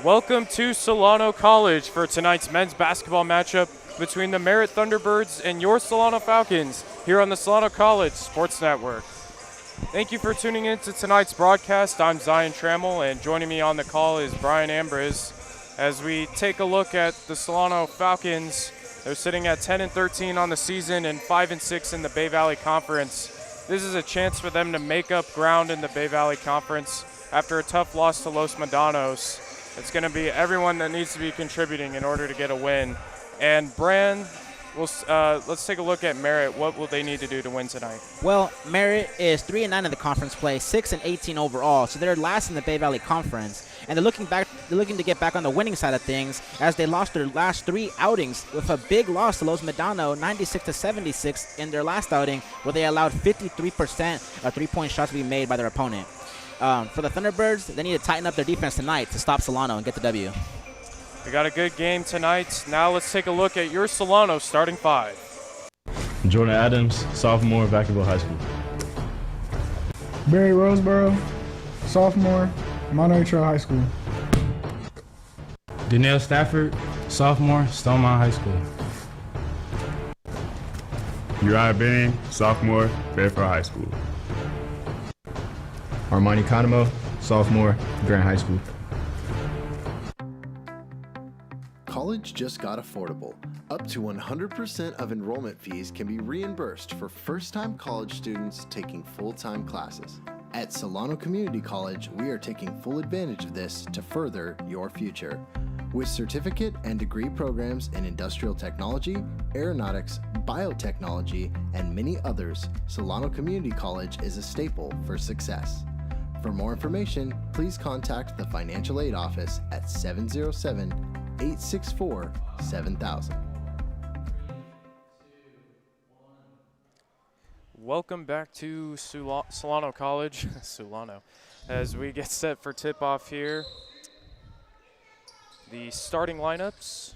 Welcome to Solano College for tonight's men's basketball matchup between the Merritt Thunderbirds and your Solano Falcons here on the Solano College Sports Network. Thank you for tuning in to tonight's broadcast. I'm Zion Trammell, and joining me on the call is Brian Ambriz as we take a look at the Solano Falcons. They're sitting at 10-13 on the season and 5-6 in the Bay Valley Conference. This is a chance for them to make up ground in the Bay Valley Conference after a tough loss to Los Medanos. It's going to be everyone that needs to be contributing in order to get a win. And Bran, let's take a look at Merritt. What will they need to do to win tonight? Well, Merritt is 3-9 in the conference play, 6-18 overall, so they're last in the Bay Valley Conference. And they're looking to get back on the winning side of things as they lost their last three outings with a big loss to Los Medanos, 96-76 in their last outing, where they allowed 53% of three-point shots to be made by their opponent. For the Thunderbirds, they need to tighten up their defense tonight to stop Solano and get the W. We got a good game tonight. Now let's take a look at your Solano starting five. Jordan Adams, sophomore, Vacaville High School. Barry Roseboro, sophomore, Monterey Trail High School. Danielle Stafford, sophomore, Stonemont High School. Uriah Benning, sophomore, Bedford High School. Armani Kanemo, sophomore, Grant High School. College just got affordable. Up to 100% of enrollment fees can be reimbursed for first-time college students taking full-time classes. At Solano Community College, we are taking full advantage of this to further your future. With certificate and degree programs in industrial technology, aeronautics, biotechnology, and many others, Solano Community College is a staple for success. For more information, please contact the Financial Aid Office at 707-864-7000. Welcome back to Solano College, Solano, as we get set for tip-off here. The starting lineups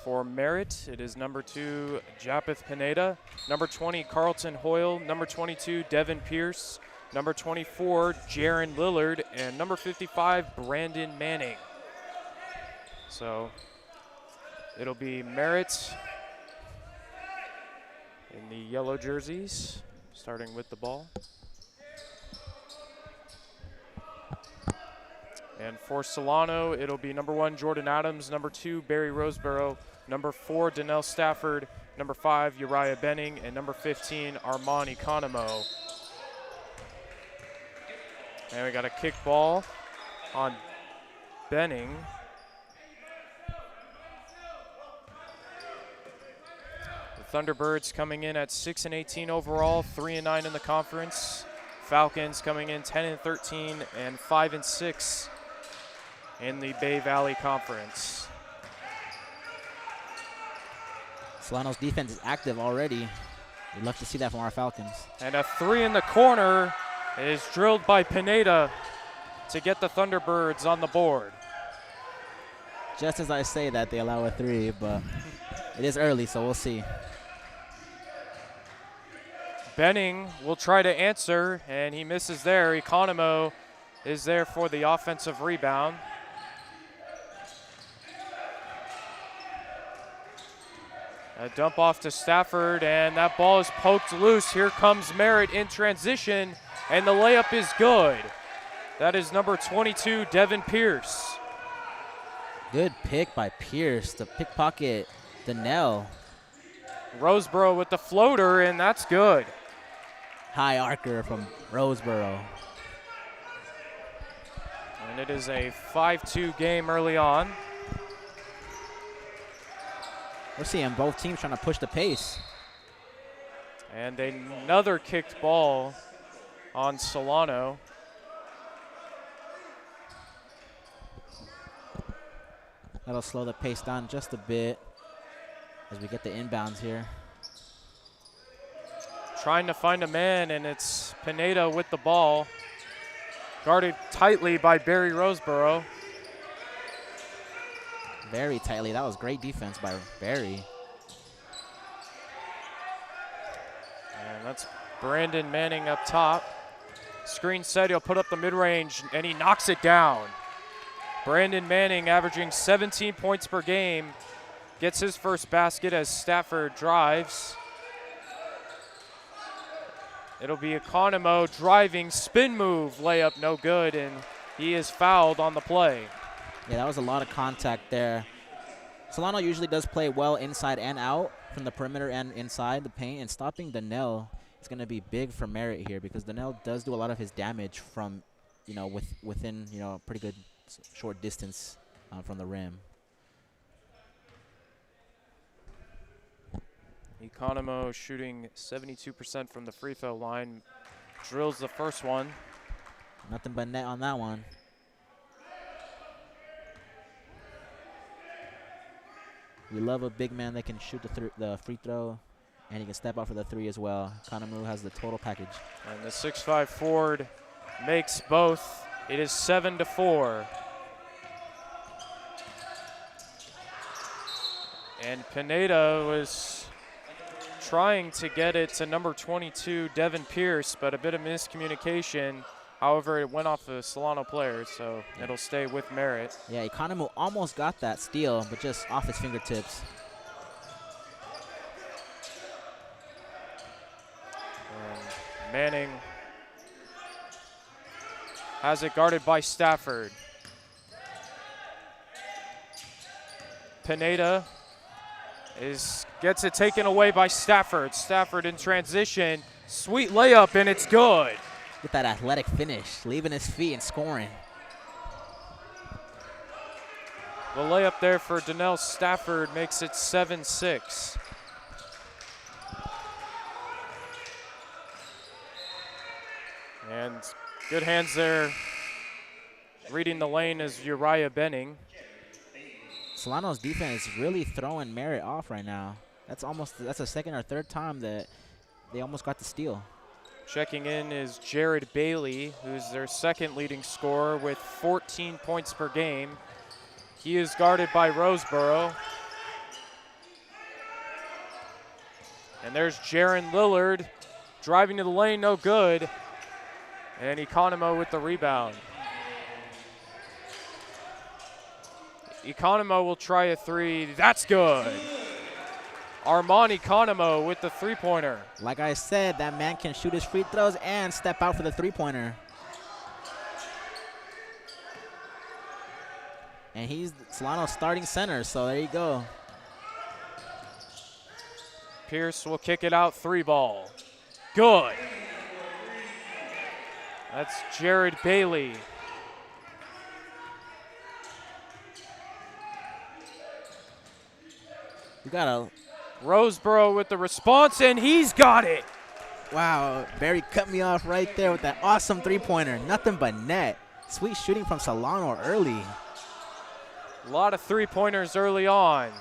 for Merritt, it is number 2, Japeth Pineda, number 20, Carlton Hoyle, number 22, Devin Pierce, number 24, Jaron Lillard, and number 55, Brandon Manning. So it'll be Merritt in the yellow jerseys, starting with the ball. And for Solano, it'll be number 1, Jordan Adams, number 2, Barry Roseboro, number 4, Danielle Stafford, number 5, Uriah Benning, and number 15, Armani Kanemo. And we got a kick ball on Benning. The Thunderbirds coming in at 6-18 overall, 3-9 in the conference. Falcons coming in 10-13 and 5-6 in the Bay Valley Conference. Solano's defense is active already. We'd love to see that from our Falcons. And a three in the corner is drilled by Pineda to get the Thunderbirds on the board. Just as I say that, they allow a three, but it is early, so we'll see. Benning will try to answer, and he misses there. Economo is there for the offensive rebound. A dump off to Stafford, and that ball is poked loose. Here comes Merritt in transition, and the layup is good. That is number 22, Devin Pierce. Good pick by Pierce to pickpocket Danielle. Roseboro with the floater, and that's good. High arcer from Roseboro. And it is a 5-2 game early on. We're seeing both teams trying to push the pace. And another kicked ball on Solano. That'll slow the pace down just a bit as we get the inbounds here. Trying to find a man, and it's Pineda with the ball. Guarded tightly by Barry Roseboro. Very tightly. That was great defense by Barry. And that's Brandon Manning up top. Screen set, he'll put up the mid-range, and he knocks it down. Brandon Manning averaging 17 points per game. Gets his first basket as Stafford drives. It'll be Economo driving, spin move, layup no good, and he is fouled on the play. Yeah, that was a lot of contact there. Solano usually does play well inside and out from the perimeter and inside the paint, and stopping Donnell is going to be big for Merritt here because Donnell does do a lot of his damage from, within, a pretty good short distance from the rim. Economo shooting 72% from the free throw line. Drills the first one. Nothing but net on that one. We love a big man that can shoot the free throw, and he can step out for the three as well. Economo has the total package. And the 6'5" forward makes both. It is 7-4. And Pineda was trying to get it to number 22, Devin Pierce, but a bit of miscommunication. However, it went off the Solano player, so it'll stay with Merritt. Yeah, Economo almost got that steal, but just off his fingertips. And Manning has it guarded by Stafford. Pineda gets it taken away by Stafford. Stafford in transition, sweet layup, and it's good. Get that athletic finish, leaving his feet and scoring. The layup there for Donnell Stafford makes it 7-6. And good hands there. Reading the lane is Uriah Benning. Solano's defense is really throwing Merritt off right now. That's a second or third time that they almost got the steal. Checking in is Jared Bailey, who's their second leading scorer with 14 points per game. He is guarded by Roseboro. And there's Jaron Lillard driving to the lane, no good. And Economo with the rebound. Economo will try a three. That's good. Armand Economo with the three-pointer. Like I said, that man can shoot his free throws and step out for the three-pointer. And he's Solano's starting center, so there you go. Pierce will kick it out, three ball. Good. That's Jared Bailey. We got a Roseboro with the response, and he's got it. wow. Barry cut me off right there with that awesome three-pointer. Nothing but net. Sweet shooting from Solano early. A lot of three-pointers early on.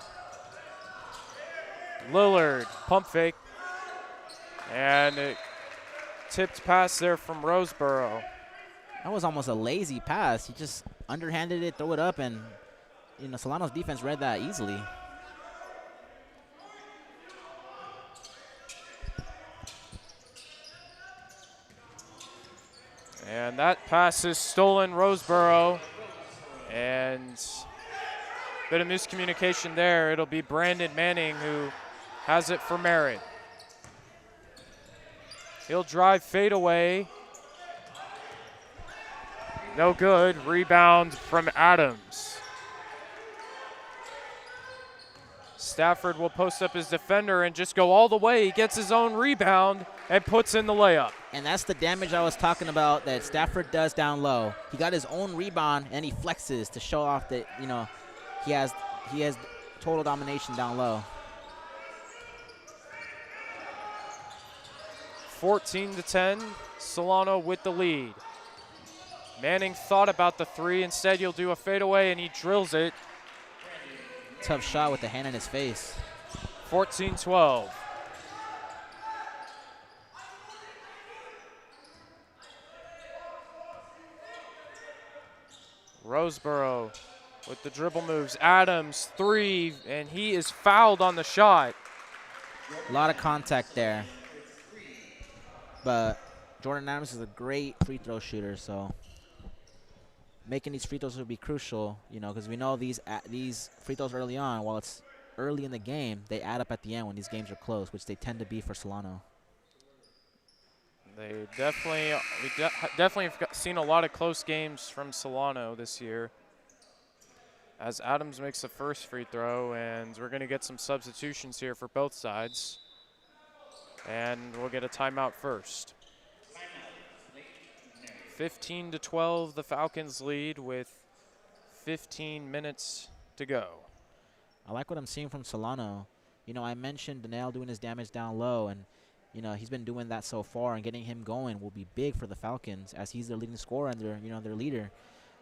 Lillard, pump fake. And it tipped pass there from Roseboro. That was almost a lazy pass. He just underhanded it, throw it up, and Solano's defense read that easily. And that pass is stolen, Roseboro. And bit of miscommunication there. It'll be Brandon Manning who has it for Merritt. He'll drive, fade away. No good. Rebound from Adams. Stafford will post up his defender and just go all the way. He gets his own rebound and puts in the layup. And that's the damage I was talking about that Stafford does down low. He got his own rebound and he flexes to show off that, he has total domination down low. 14-10, Solano with the lead. Manning thought about the three. Instead, he'll do a fadeaway, and he drills it. Tough shot with the hand in his face. 14-12. Roseboro with the dribble moves. Adams, three, and he is fouled on the shot. A lot of contact there. But Jordan Adams is a great free throw shooter, so making these free throws will be crucial, because we know these free throws early on, while it's early in the game, they add up at the end when these games are close, which they tend to be for Solano. We definitely have seen a lot of close games from Solano this year. As Adams makes the first free throw, and we're going to get some substitutions here for both sides. And we'll get a timeout first. 15-12, the Falcons lead with 15 minutes to go. I like what I'm seeing from Solano. I mentioned Danielle doing his damage down low, and he's been doing that so far, and getting him going will be big for the Falcons as he's their leading scorer and their leader.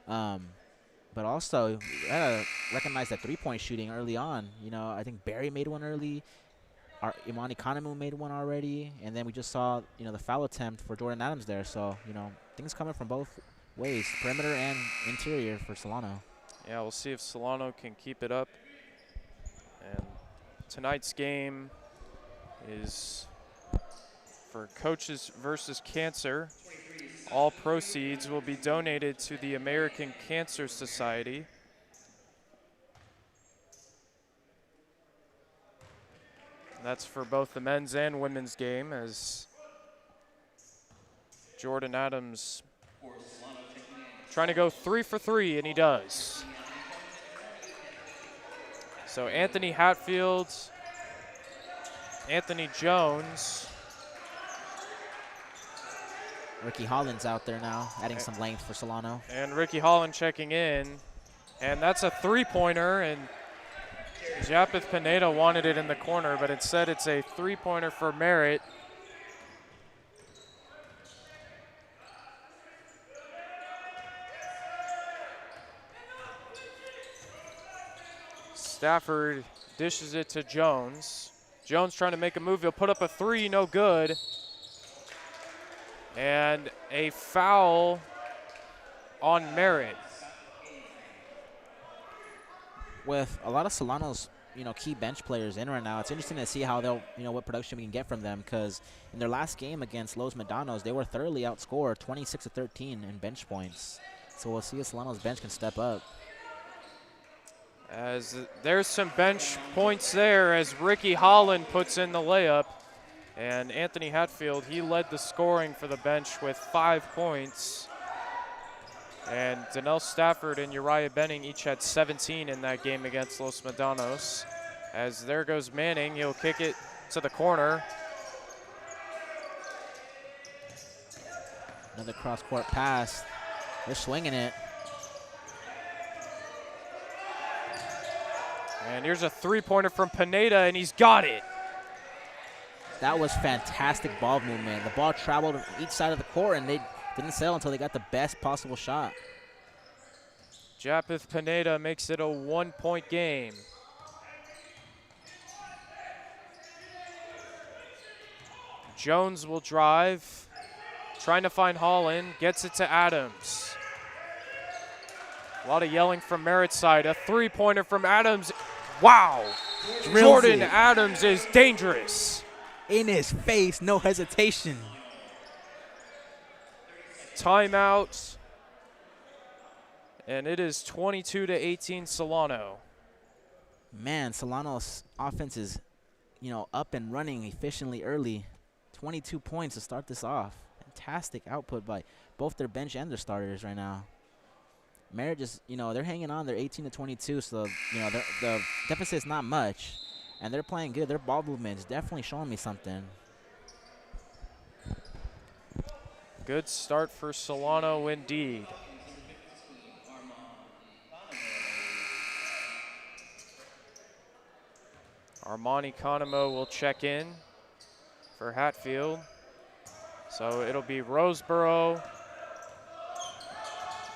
But also, you gotta recognize that three-point shooting early on. I think Barry made one early. Imani Kanamu made one already, and then we just saw the foul attempt for Jordan Adams there. So things coming from both ways, perimeter and interior for Solano. Yeah, we'll see if Solano can keep it up. And tonight's game is for Coaches versus Cancer. All proceeds will be donated to the American Cancer Society. That's for both the men's and women's game, as Jordan Adams trying to go 3 for 3, and he does. So Anthony Hatfield, Anthony Jones. Ricky Holland's out there now, adding some length for Solano. And Ricky Holland checking in. And that's a three-pointer, and Japeth Pineda wanted it in the corner, but instead it's a three-pointer for Merritt. Stafford dishes it to Jones. Jones trying to make a move. He'll put up a three, no good. And a foul on Merritt. With a lot of Solano's, key bench players in right now, it's interesting to see how they'll, what production we can get from them, because in their last game against Los Medanos, they were thoroughly outscored 26-13 in bench points. So we'll see if Solano's bench can step up. As there's some bench points there as Ricky Holland puts in the layup. And Anthony Hatfield, he led the scoring for the bench with 5 points. And Danelle Stafford and Uriah Benning each had 17 in that game against Los Medanos. As there goes Manning, he'll kick it to the corner. Another cross-court pass. They're swinging it. And here's a three-pointer from Pineda, and he's got it. That was fantastic ball movement. The ball traveled each side of the court, and they didn't settle until they got the best possible shot. Japeth Pineda makes it a 1-point game. Jones will drive, trying to find Holland, gets it to Adams. A lot of yelling from Merritt's side. A three-pointer from Adams. Wow. Jordan Adams is dangerous. In his face, no hesitation. Timeout. And it is 22-18 Solano. Man, Solano's offense is, up and running efficiently early. 22 points to start this off. Fantastic output by both their bench and their starters right now. Merritt just, they're hanging on. They're 18-22, so, the deficit's not much. And they're playing good. Their ball movement is definitely showing me something. Good start for Solano indeed. Armani Kanemo will check in for Hatfield. So it'll be Roseboro,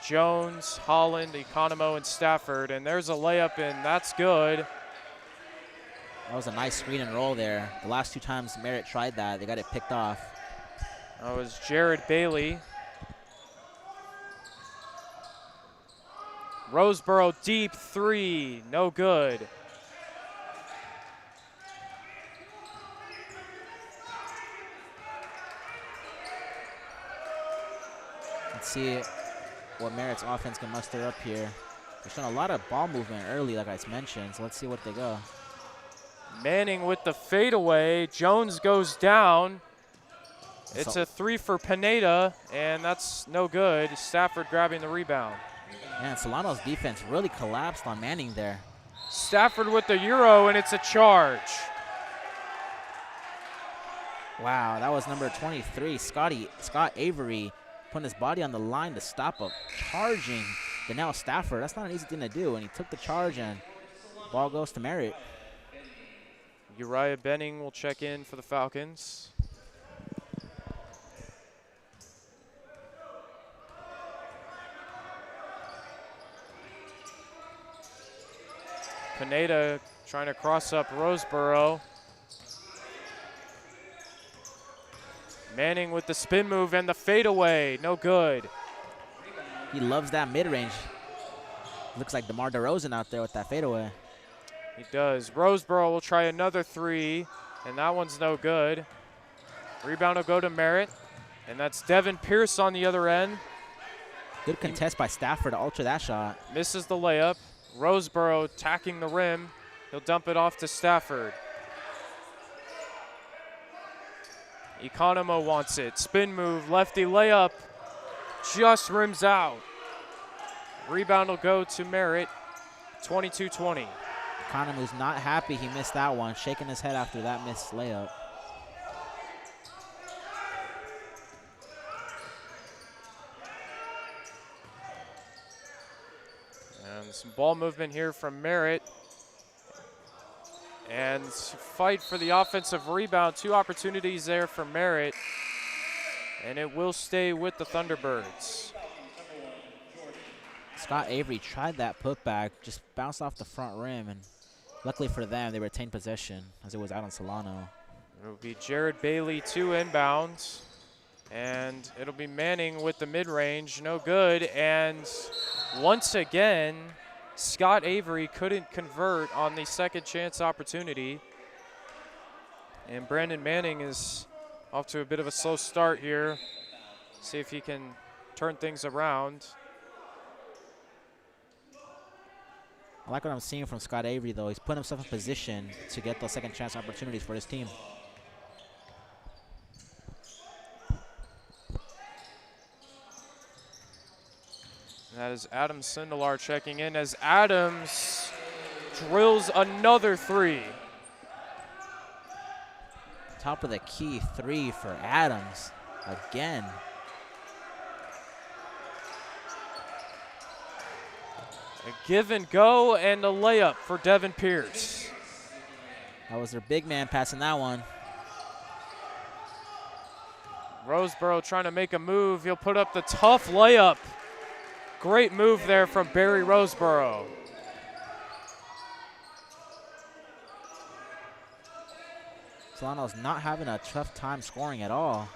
Jones, Holland, Economo, and Stafford. And there's a layup, and that's good. That was a nice screen and roll there. The last two times Merritt tried that, they got it picked off. That was Jared Bailey. Roseboro deep three, no good. Let's see what Merritt's offense can muster up here. They're showing a lot of ball movement early, like I mentioned, so let's see what they go. Manning with the fadeaway. Jones goes down. It's a 3 for Pineda, and that's no good. Stafford grabbing the rebound. Man, Solano's defense really collapsed on Manning there. Stafford with the Euro, and it's a charge. Wow, that was number 23, Scott Avery, putting his body on the line to stop a charging Donnell Stafford. That's not an easy thing to do, and he took the charge, and ball goes to Merritt. Uriah Benning will check in for the Falcons. Pineda trying to cross up Roseboro. Manning with the spin move and the fadeaway, no good. He loves that mid-range. Looks like DeMar DeRozan out there with that fadeaway. He does. Roseboro will try another 3, and that one's no good. Rebound will go to Merritt, and that's Devin Pierce on the other end. Good contest by Stafford to alter that shot. Misses the layup. Roseboro tacking the rim. He'll dump it off to Stafford. Economo wants it. Spin move, lefty layup. Just rims out. Rebound will go to Merritt. 22-20. Economo's not happy he missed that one, shaking his head after that missed layup. And some ball movement here from Merritt. And fight for the offensive rebound. 2 opportunities there for Merritt. And it will stay with the Thunderbirds. Scott Avery tried that putback, just bounced off the front rim, and luckily for them, they retained possession as it was out on Solano. It will be Jared Bailey 2 inbounds. And it'll be Manning with the mid-range, no good. And once again, Scott Avery couldn't convert on the second chance opportunity. And Brandon Manning is off to a bit of a slow start here. See if he can turn things around. I like what I'm seeing from Scott Avery, though. He's putting himself in position to get those second chance opportunities for his team. That is Adam Sindelar checking in as Adams drills another 3. Top of the key 3 for Adams again. A give and go and a layup for Devin Pierce. That was their big man passing that one. Roseboro trying to make a move. He'll put up the tough layup. Great move there from Barry Roseboro. Solano's not having a tough time scoring at all.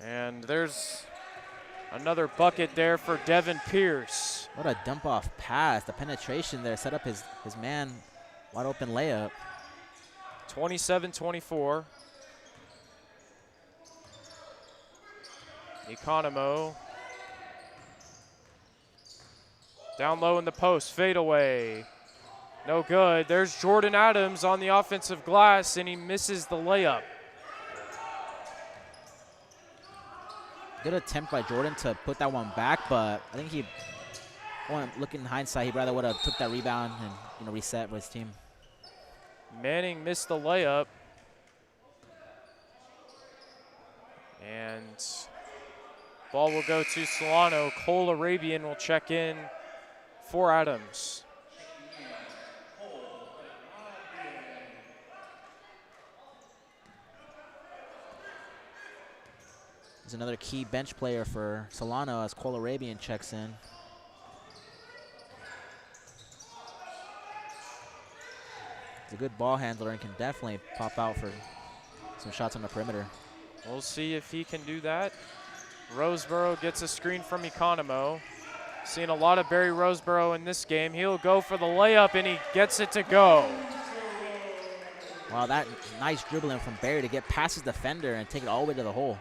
And there's another bucket there for Devin Pierce. What a dump off pass. The penetration there set up his man wide open layup. 27-24. Economo. Down low in the post, fade away. No good. There's Jordan Adams on the offensive glass, and he misses the layup. Good attempt by Jordan to put that one back, but I think looking in hindsight, he rather would have took that rebound and reset for his team. Manning missed the layup. And ball will go to Solano. Cole Arabian will check in for Adams. He's another key bench player for Solano as Cole Arabian checks in. He's a good ball handler and can definitely pop out for some shots on the perimeter. We'll see if he can do that. Roseboro gets a screen from Economo. Seen a lot of Barry Roseboro in this game. He'll go for the layup, and he gets it to go. Wow, that nice dribbling from Barry to get past his defender and take it all the way to the hole.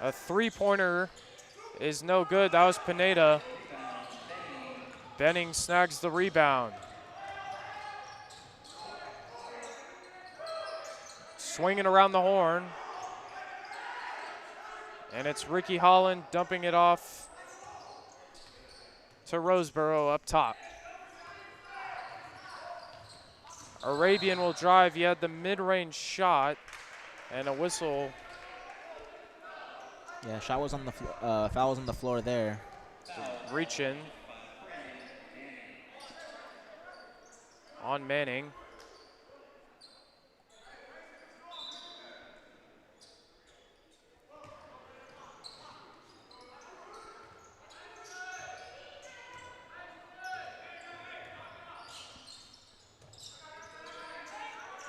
A three-pointer is no good. That was Pineda. Benning snags the rebound. Swinging around the horn. And it's Ricky Holland dumping it off to Roseboro up top. Arabian will drive. He had the mid-range shot and a whistle. Yeah, shot was on the foul was on the floor there. Reach in on Manning.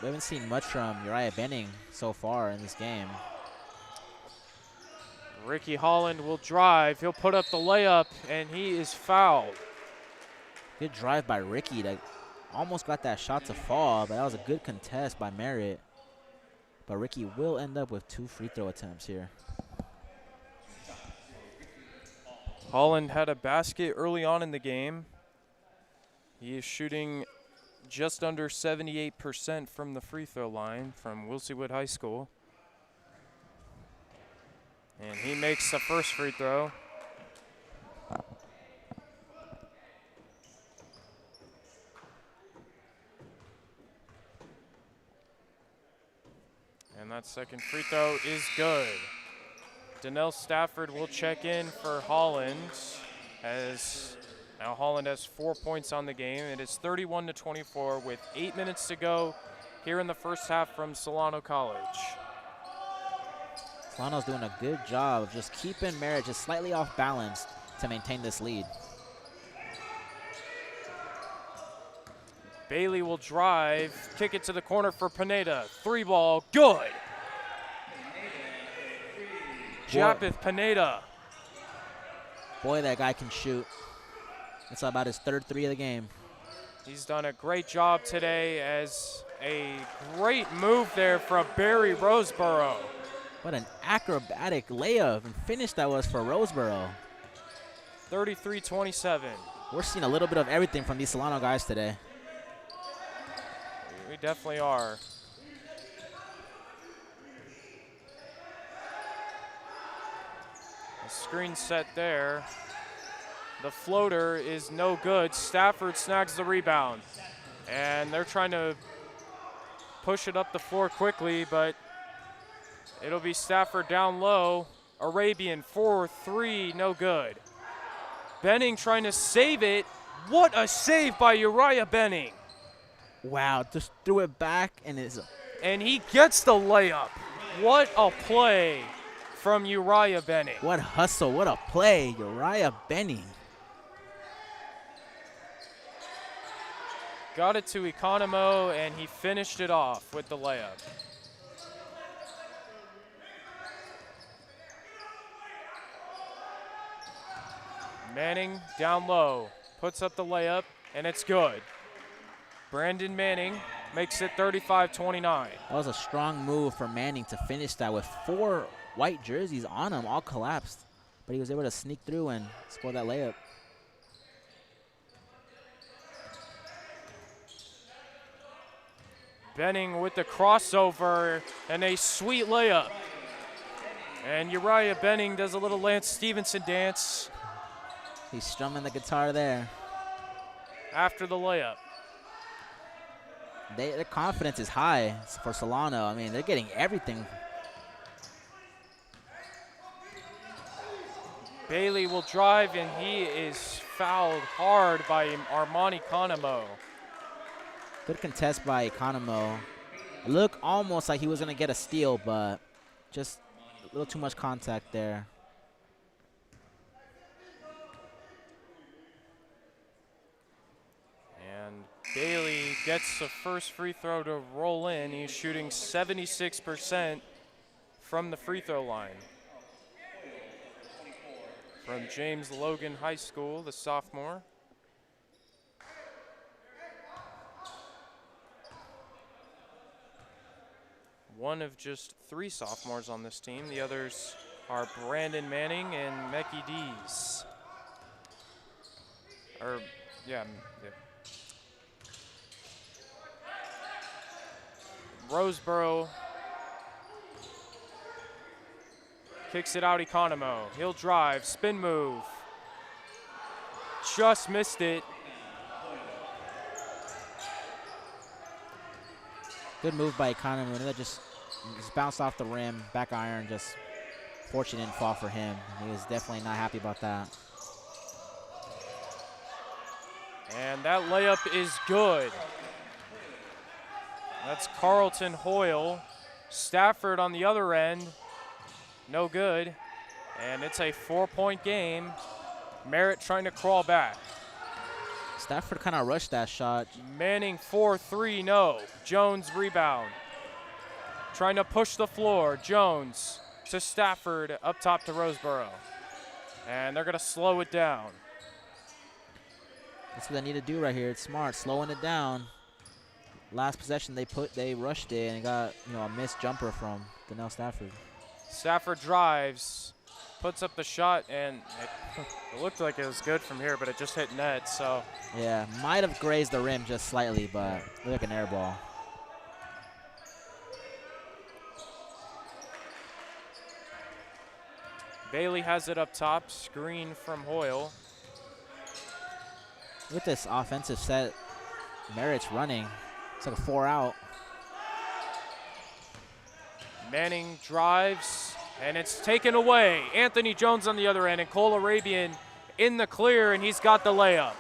We haven't seen much from Uriah Benning so far in this game. Ricky Holland will drive. He'll put up the layup, and he is fouled. Good drive by Ricky that almost got that shot to fall, but that was a good contest by Merritt. But Ricky will end up with 2 free throw attempts here. Holland had a basket early on in the game. He is shooting just under 78% from the free throw line from Wilsey Wood High School. And he makes the first free throw. And that second free throw is good. Donnell Stafford will check in for Holland, as now Holland has 4 points on the game. It is 31-24 with 8 minutes to go here in the first half from Solano College. Solano's doing a good job of just keeping Merritt just slightly off balance to maintain this lead. Bailey will drive, kick it to the corner for Pineda. 3-ball, good. Japeth Pineda. Boy, that guy can shoot. It's about his 3rd 3 of the game. He's done a great job today, as a great move there from Barry Roseboro. What an acrobatic layup and finish that was for Roseboro. 33-27. We're seeing a little bit of everything from these Solano guys today. We definitely are. The screen set there. The floater is no good. Stafford snags the rebound. And they're trying to push it up the floor quickly, but it'll be Stafford down low. Arabian 4-3, no good. Benning trying to save it. What a save by Uriah Benning. Wow, just threw it back and he gets the layup. What a play from Uriah Benning. what hustle, what a play, Uriah Benning. Got it to Economo, and he finished it off with the layup. Manning down low, puts up the layup, and it's good. Brandon Manning makes it 35-29. That was a strong move for Manning to finish that with 4 white jerseys on him, all collapsed. But he was able to sneak through and score that layup. Benning with the crossover and a sweet layup. And Uriah Benning does a little Lance Stevenson dance He's strumming the guitar there. after the layup. Their confidence is high for Solano. I mean, they're getting everything. Bailey will drive, and he is fouled hard by Armani Economo. Good contest by Economo. Looked almost like he was going to get a steal, but just a little too much contact there. And Bailey gets the first free throw to roll in. He's shooting 76% from the free throw line. From James Logan High School, the sophomore. One of just 3 sophomores on this team. The others are Brandon Manning and Mecky Dees. Yeah. Roseboro kicks it out, Economo. He'll drive, spin move. Just missed it. Good move by Economo. That just bounced off the rim, back iron. Just fortunate didn't fall for him. He was definitely not happy about that. And that layup is good. That's Carlton Hoyle. Stafford on the other end. No good. And it's a 4-point game. Merritt trying to crawl back. Stafford kind of rushed that shot. Manning 4-3, no. Jones rebound. Trying to push the floor. Jones to Stafford, up top to Roseboro. And they're going to slow it down. That's what they need to do right here. It's smart, slowing it down. Last possession they rushed it and got a missed jumper from Donnell Stafford. Stafford drives, puts up the shot, and it looked like it was good from here, but it just hit net. So yeah, might have grazed the rim just slightly, but looked like an air ball. Bailey has it up top, screen from Hoyle. Look at this offensive set Merritt's running. It's like a 4-out. Manning drives, and it's taken away. Anthony Jones on the other end, and Cole Arabian in the clear, and he's got the layup.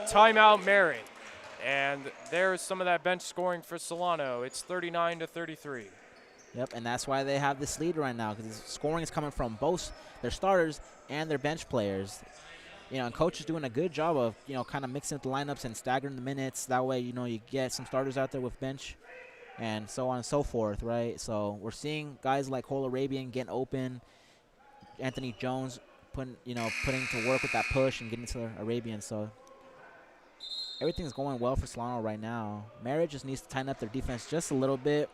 Timeout Merritt. And there's some of that bench scoring for Solano. It's 39-33. Yep, and that's why they have this lead right now, because the scoring is coming from both their starters and their bench players. And coach is doing a good job of, kind of mixing up the lineups and staggering the minutes. That way, you get some starters out there with bench and so on and so forth, right? So we're seeing guys like Cole Arabian getting open, Anthony Jones putting to work with that push and getting to Arabian. So everything's going well for Solano right now. Merritt just needs to tighten up their defense just a little bit.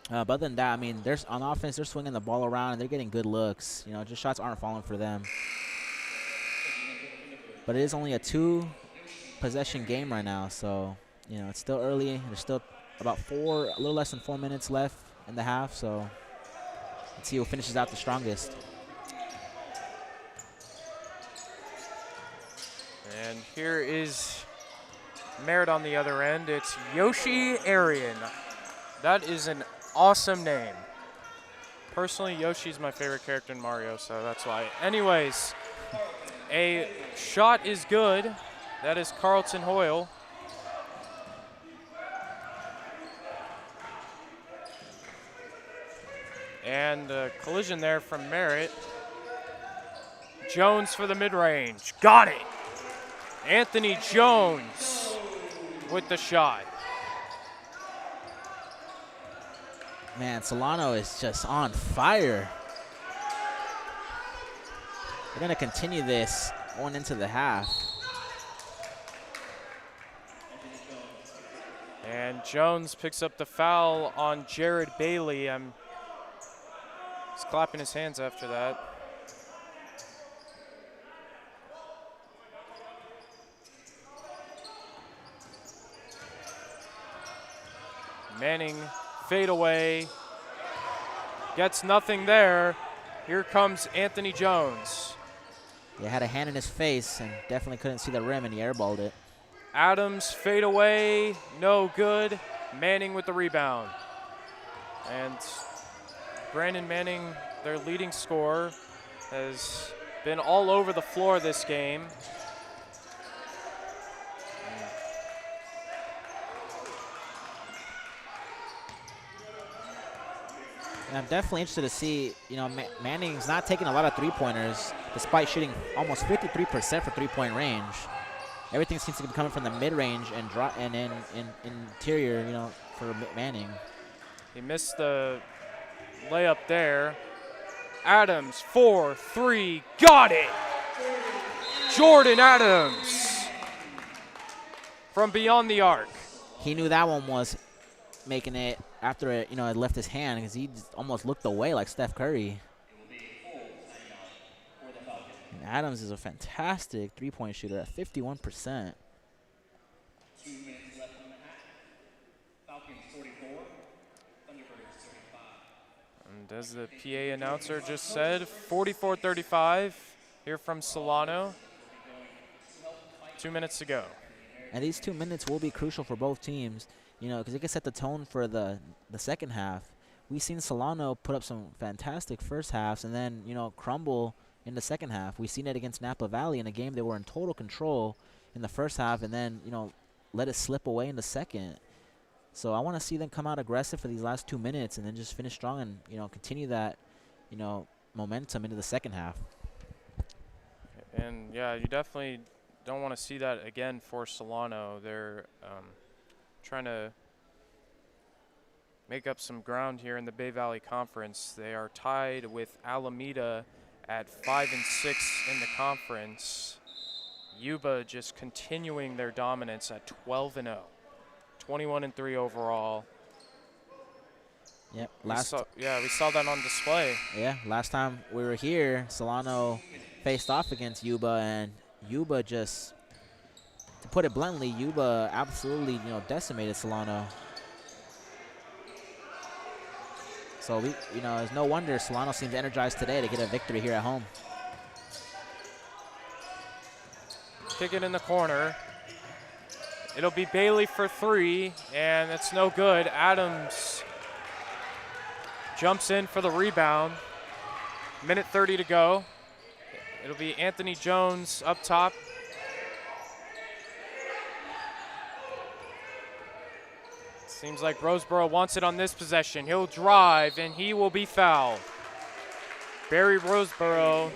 But other than that, I mean, on offense, they're swinging the ball around and they're getting good looks. Just shots aren't falling for them. But it is only a 2-possession game right now, so it's still early. There's still about a little less than 4 minutes left in the half. So let's see who finishes out the strongest. And here is Merritt on the other end. It's Yoshi Arian. That is an awesome name. Personally, Yoshi's my favorite character in Mario, so that's why. Anyways. A shot is good. That is Carlton Hoyle. And a collision there from Merritt. Jones for the mid-range. Got it. Anthony Jones with the shot. Man, Solano is just on fire. They're going to continue this going into the half. And Jones picks up the foul on Jared Bailey. He's clapping his hands after that. Manning fade away. Gets nothing there. Here comes Anthony Jones. He had a hand in his face and definitely couldn't see the rim, and he airballed it. Adams fade away, no good. Manning with the rebound. And Brandon Manning, their leading scorer, has been all over the floor this game. And I'm definitely interested to see, Manning's not taking a lot of three-pointers despite shooting almost 53% for three-point range. everything seems to be coming from the mid-range and in interior, for Manning. He missed the layup there. Adams, 4-3, got it! Jordan Adams from beyond the arc. He knew that one was making it after it, it left his hand, because he just almost looked away like Steph Curry. And Adams is a fantastic three-point shooter at 51%. And as the PA announcer just said, 44-35 here from Solano. 2 minutes to go. And these 2 minutes will be crucial for both teams, because it can set the tone for the second half. We've seen Solano put up some fantastic first halves and then, crumble in the second half. We've seen it against Napa Valley in a game they were in total control in the first half and then, let it slip away in the second. So I want to see them come out aggressive for these last 2 minutes and then just finish strong and, continue that, momentum into the second half. And, yeah, you definitely don't want to see that again for Solano. They're trying to make up some ground here in the Bay Valley Conference. They are tied with Alameda at 5-6 in the conference. Yuba just continuing their dominance at 12-0, 21-3 overall. Yep. We saw that on display. Yeah, last time we were here, Solano faced off against Yuba, and Yuba just, to put it bluntly, Yuba absolutely, decimated Solano. So it's no wonder Solano seems energized today to get a victory here at home. Kick it in the corner. It'll be Bailey for three, and it's no good. Adams jumps in for the rebound. Minute 30 to go. It'll be Anthony Jones up top. Seems like Roseboro wants it on this possession. He'll drive, and he will be fouled. Barry Roseboro,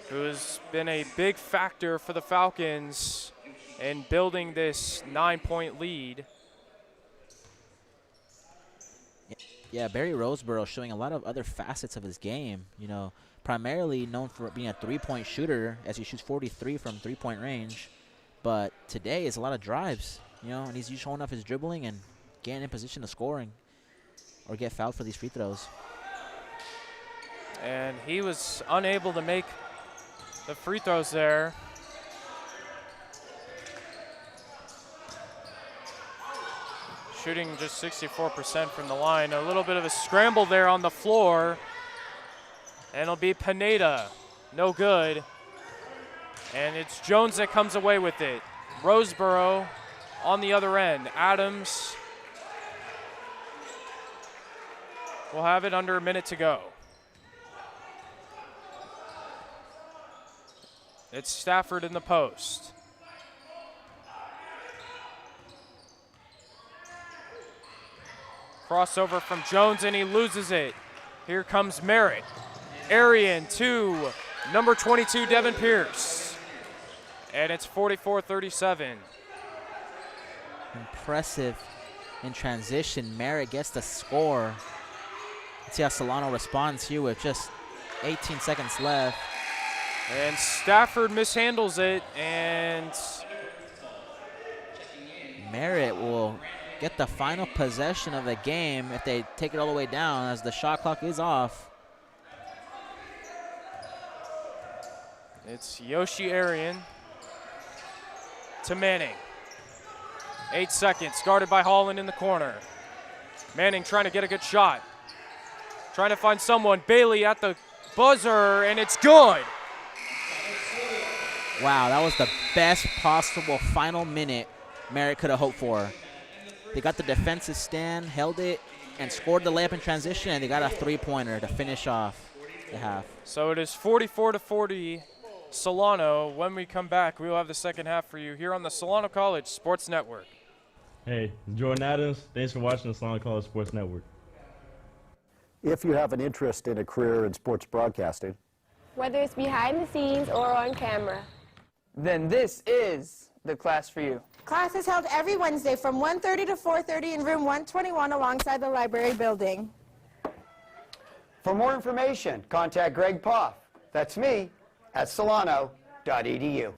who has been a big factor for the Falcons in building this 9-point lead. Yeah, Barry Roseboro showing a lot of other facets of his game, primarily known for being a three-point shooter as he shoots 43 from three-point range. But today is a lot of drives, and he's showing off his dribbling and getting in position to scoring or get fouled for these free throws. And he was unable to make the free throws there. Shooting just 64% from the line. A little bit of a scramble there on the floor. And it'll be Pineda. No good. And it's Jones that comes away with it. Roseboro on the other end. Adams will have it under a minute to go. It's Stafford in the post. Crossover from Jones, and he loses it. Here comes Merritt. Arian to number 22, Devin Pierce. And it's 44-37. Impressive in transition. Merritt gets the score. Let's see how Solano responds here with just 18 seconds left. And Stafford mishandles it, and Merritt will get the final possession of the game if they take it all the way down as the shot clock is off. it's Yoshi Arian to Manning. 8 seconds, guarded by Holland in the corner. Manning trying to get a good shot. Trying to find someone. Bailey at the buzzer, and it's good. Wow, that was the best possible final minute Merritt could have hoped for. They got the defensive stand, held it, and scored the layup in transition, and they got a three-pointer to finish off the half. So it is 44-40 Solano. When we come back, we will have the second half for you here on the Solano College Sports Network. Hey, Jordan Adams. Thanks for watching the Solano College Sports Network. If you have an interest in a career in sports broadcasting, whether it's behind the scenes or on camera, then this is the class for you? Class is held every Wednesday from 1:30 to 4:30 in room 121 alongside the library building. For more information, contact Greg Poff. That's me at solano.edu.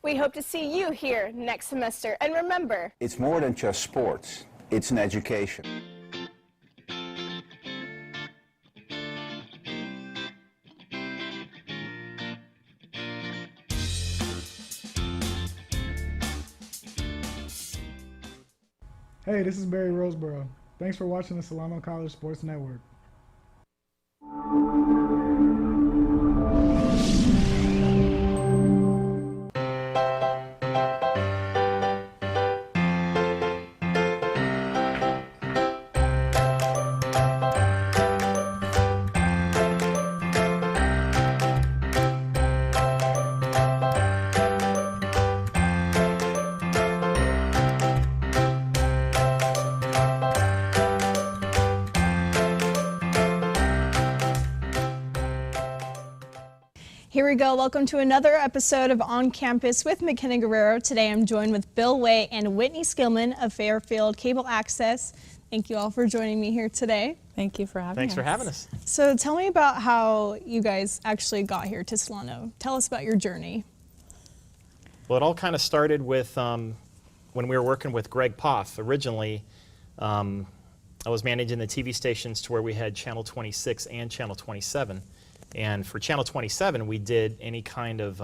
We hope to see you here next semester. And remember, it's more than just sports. It's an education. Hey, this is Barry Roseborough. Thanks for watching the Solano College Sports Network. Here we go. Welcome to another episode of On Campus with McKenna Guerrero. Today I'm joined with Bill Way and Whitney Skillman of Fairfield Cable Access. Thank you all for joining me here today. Thank you for having us. Thanks for having us. So tell me about how you guys actually got here to Solano. Tell us about your journey. Well, it all kind of started with when we were working with Greg Poff. Originally, I was managing the TV stations to where we had Channel 26 and Channel 27. And for Channel 27, we did any kind of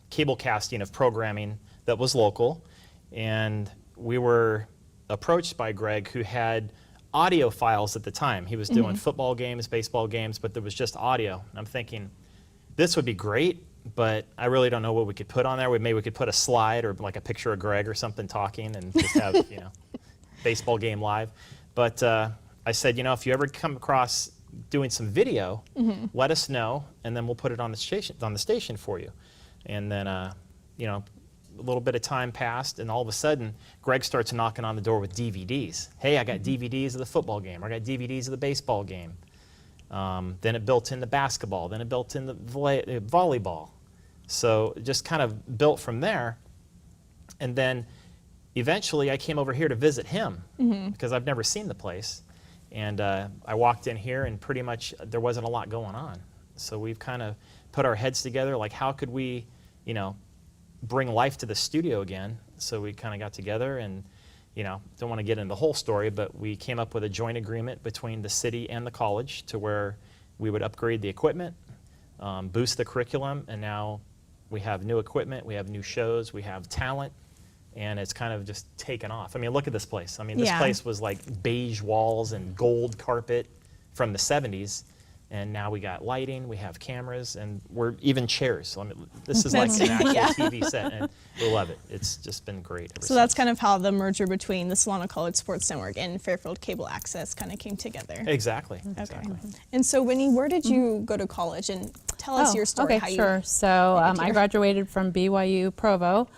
cable casting of programming that was local. And we were approached by Greg, who had audio files at the time. He was doing football games, baseball games, but there was just audio. And I'm thinking, this would be great, but I really don't know what we could put on there. Maybe we could put a slide or like a picture of Greg or something talking and just have, you know, baseball game live. But I said, you know, if you ever come across doing some video, let us know, and then we'll put it on the station for you. And then, you know, a little bit of time passed, and all of a sudden, Greg starts knocking on the door with DVDs. Hey, I got DVDs of the football game, or I got DVDs of the baseball game. Then it built in the basketball, then it built in the volleyball. So it just kind of built from there. And then eventually I came over here to visit him because I've never seen the place. And I walked in here and pretty much there wasn't a lot going on. So we've kind of put our heads together, like how could we, you know, bring life to the studio again. So we kind of got together and, you know, don't want to get into the whole story, but we came up with a joint agreement between the city and the college to where we would upgrade the equipment, boost the curriculum, and now we have new equipment, we have new shows, we have talent. And it's kind of just taken off. I mean, look at this place. I mean, this place was like beige walls and gold carpet from the 70s. And now we got lighting, we have cameras, and we're even chairs. So, I mean, this is like an actual TV set, and we love it. It's just been great ever since. That's kind of how the merger between the Solano College Sports Network and Fairfield Cable Access kind of came together. Exactly. Okay. Exactly. And so, Whitney, where did you go to college? And tell us your story. Okay, sure. So I graduated from BYU Provo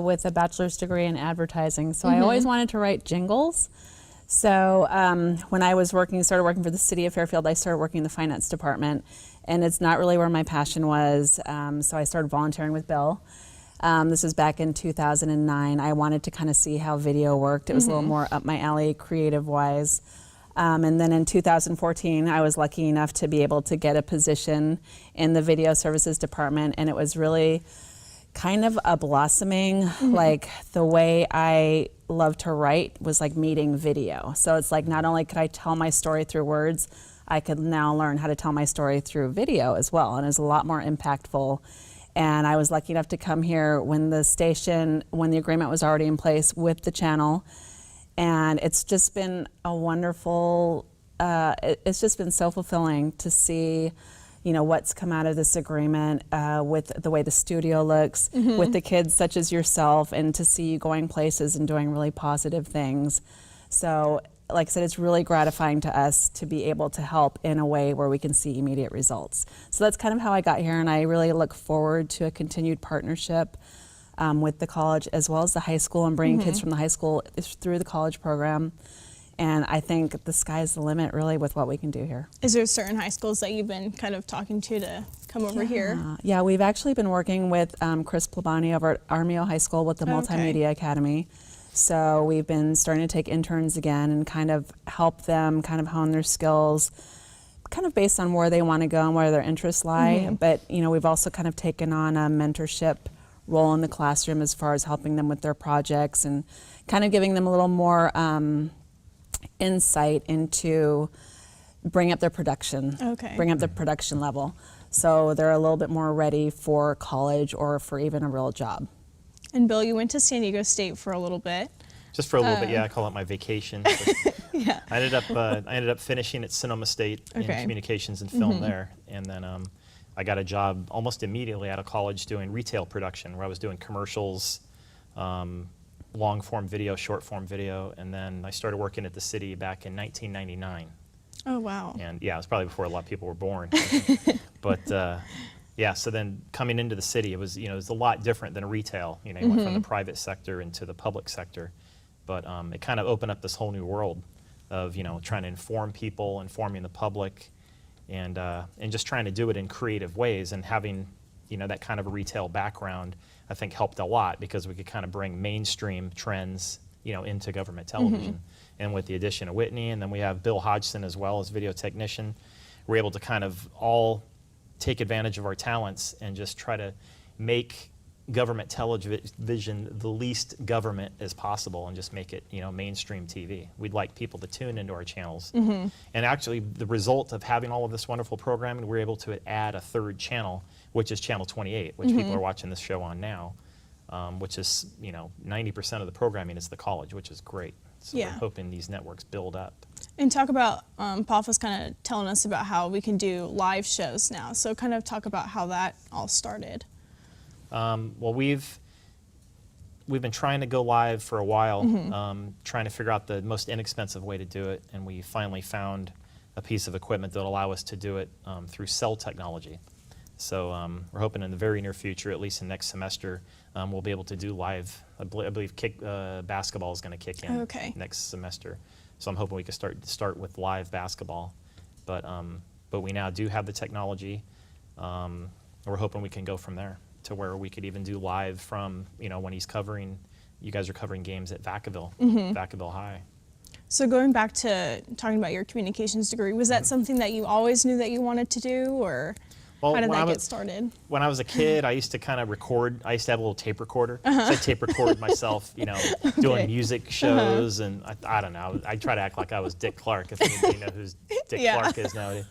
with a bachelor's degree in advertising. So I always wanted to write jingles. So when I was started working for the city of Fairfield, I started working in the finance department, and it's not really where my passion was. So I started volunteering with Bill. This was back in 2009. I wanted to kind of see how video worked. It was a little more up my alley, creative-wise. And then in 2014, I was lucky enough to be able to get a position in the video services department, and it was really kind of a blossoming, like the way I love to write was like meeting video. So it's like not only could I tell my story through words, I could now learn how to tell my story through video as well, and it's a lot more impactful. And I was lucky enough to come here when the agreement was already in place with the channel, and it's just been a wonderful, it's just been so fulfilling to see, you know, what's come out of this agreement with the way the studio looks, with the kids such as yourself, and to see you going places and doing really positive things. So, like I said, it's really gratifying to us to be able to help in a way where we can see immediate results. So that's kind of how I got here, and I really look forward to a continued partnership with the college as well as the high school, and bringing kids from the high school through the college program. And I think the sky's the limit, really, with what we can do here. Is there certain high schools that you've been kind of talking to come over here? Yeah, we've actually been working with Chris Plabani over at Armio High School with the Multimedia Academy. So we've been starting to take interns again and kind of help them kind of hone their skills, kind of based on where they want to go and where their interests lie. But, you know, we've also kind of taken on a mentorship role in the classroom as far as helping them with their projects and kind of giving them a little more insight into bring up their production, bring up the production level. So they're a little bit more ready for college or for even a real job. And Bill, you went to San Diego State for a little bit. Just for a little bit, yeah. I call it my vacation. Yeah. I ended up finishing at Sonoma State in communications and film there, and then I got a job almost immediately out of college doing retail production, where I was doing commercials, long form video, short form video, and then I started working at the city back in 1999. Oh wow! And yeah, it was probably before a lot of people were born. But yeah, so then coming into the city, it was, you know, it was a lot different than retail. You know, you went from the private sector into the public sector, but it kind of opened up this whole new world of, you know, trying to inform people, informing the public, and just trying to do it in creative ways. And having, you know, that kind of a retail background, I think helped a lot because we could kind of bring mainstream trends, you know, into government television. And with the addition of Whitney, and then we have Bill Hodgson as well as video technician, we're able to kind of all take advantage of our talents and just try to make government television the least government as possible and just make it, you know, mainstream TV. We'd like people to tune into our channels. And actually the result of having all of this wonderful programming, we're able to add a third channel, which is channel 28, which people are watching this show on now, which is, you know, 90% of the programming is the college, which is great. So we're hoping these networks build up. And talk about, Poff was kind of telling us about how we can do live shows now. So kind of talk about how that all started. Well, we've been trying to go live for a while, trying to figure out the most inexpensive way to do it, and we finally found a piece of equipment that will allow us to do it through cell technology. So we're hoping in the very near future, at least in next semester, we'll be able to do live. I believe basketball is going to kick in next semester. So I'm hoping we can start with live basketball. But we now do have the technology. And we're hoping we can go from there to where we could even do live from, you know, when he's covering, you guys are covering games at Vacaville, Vacaville High. So going back to talking about your communications degree, was that something that you always knew that you wanted to do, or how did that get started? When I was a kid, I used to kind of record. I used to have a little tape recorder. So I tape recorded myself, you know, doing music shows, and I don't know. I try to act like I was Dick Clark, if anybody knows who Dick Clark is nowadays.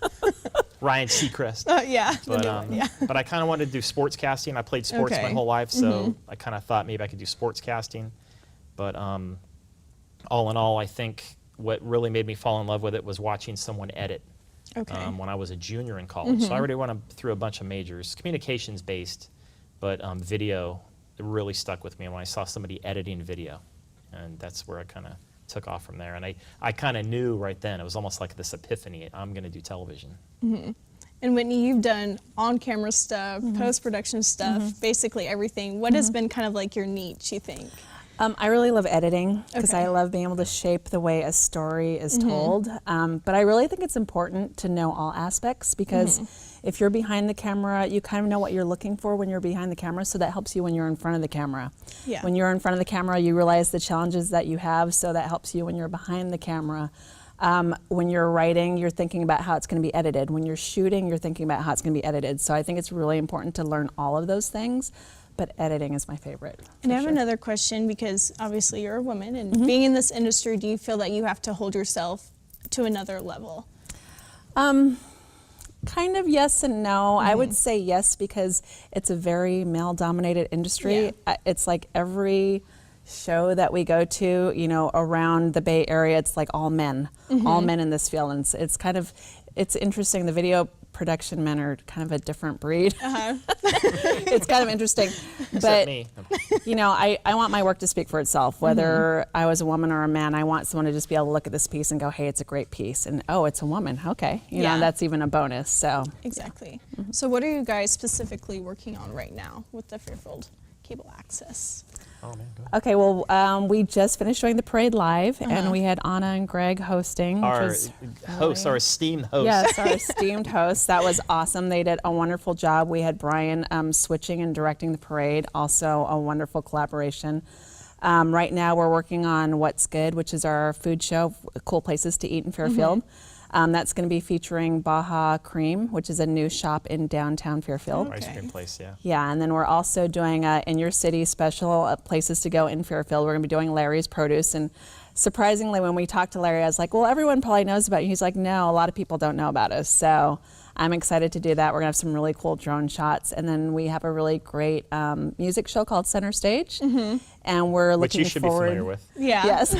Ryan Seacrest. But I kind of wanted to do sports casting. I played sports my whole life, so I kind of thought maybe I could do sports casting. But all in all, I think what really made me fall in love with it was watching someone edit. When I was a junior in college. So I already went through a bunch of majors, communications based, but video really stuck with me when I saw somebody editing video. And that's where I kind of took off from there. And I kind of knew right then, it was almost like this epiphany, I'm going to do television. And Whitney, you've done on-camera stuff, post-production stuff, basically everything. What has been kind of like your niche, you think? I really love editing because I love being able to shape the way a story is told. But I really think it's important to know all aspects because if you're behind the camera, you kind of know what you're looking for when you're behind the camera, so that helps you when you're in front of the camera. When you're in front of the camera, you realize the challenges that you have, so that helps you when you're behind the camera. When you're writing, you're thinking about how it's going to be edited. When you're shooting, you're thinking about how it's going to be edited. So I think it's really important to learn all of those things. But editing is my favorite. And I have another question, because obviously you're a woman, and being in this industry, do you feel that you have to hold yourself to another level? Kind of yes and no. I would say yes because it's a very male-dominated industry. It's like every show that we go to, you know, around the Bay Area, it's like all men in this field. And it's kind of, it's interesting. The video production men are kind of a different breed. It's kind of interesting. But, you know, I want my work to speak for itself. Whether I was a woman or a man, I want someone to just be able to look at this piece and go, hey, it's a great piece. And, oh, it's a woman. Okay. You know, that's even a bonus. So Exactly. So what are you guys specifically working on right now with the Fairfield Cable Access? Oh, man, go ahead. Okay, well, we just finished doing the parade live, and we had Anna and Greg hosting. Our which hosts, our esteemed hosts. Yes, our esteemed hosts. That was awesome. They did a wonderful job. We had Brian switching and directing the parade, also a wonderful collaboration. Right now we're working on What's Good, which is our food show, cool places to eat in Fairfield. That's going to be featuring Baja Cream, which is a new shop in downtown Fairfield. Ice cream place, yeah. Yeah, and then we're also doing In Your City special places to go in Fairfield. We're going to be doing Larry's Produce. And surprisingly, when we talked to Larry, I was like, well, everyone probably knows about you. He's like, no, a lot of people don't know about us. So I'm excited to do that. We're going to have some really cool drone shots. And then we have a really great music show called Center Stage. And we're looking Which you should forward. be familiar with. Yeah. Yes.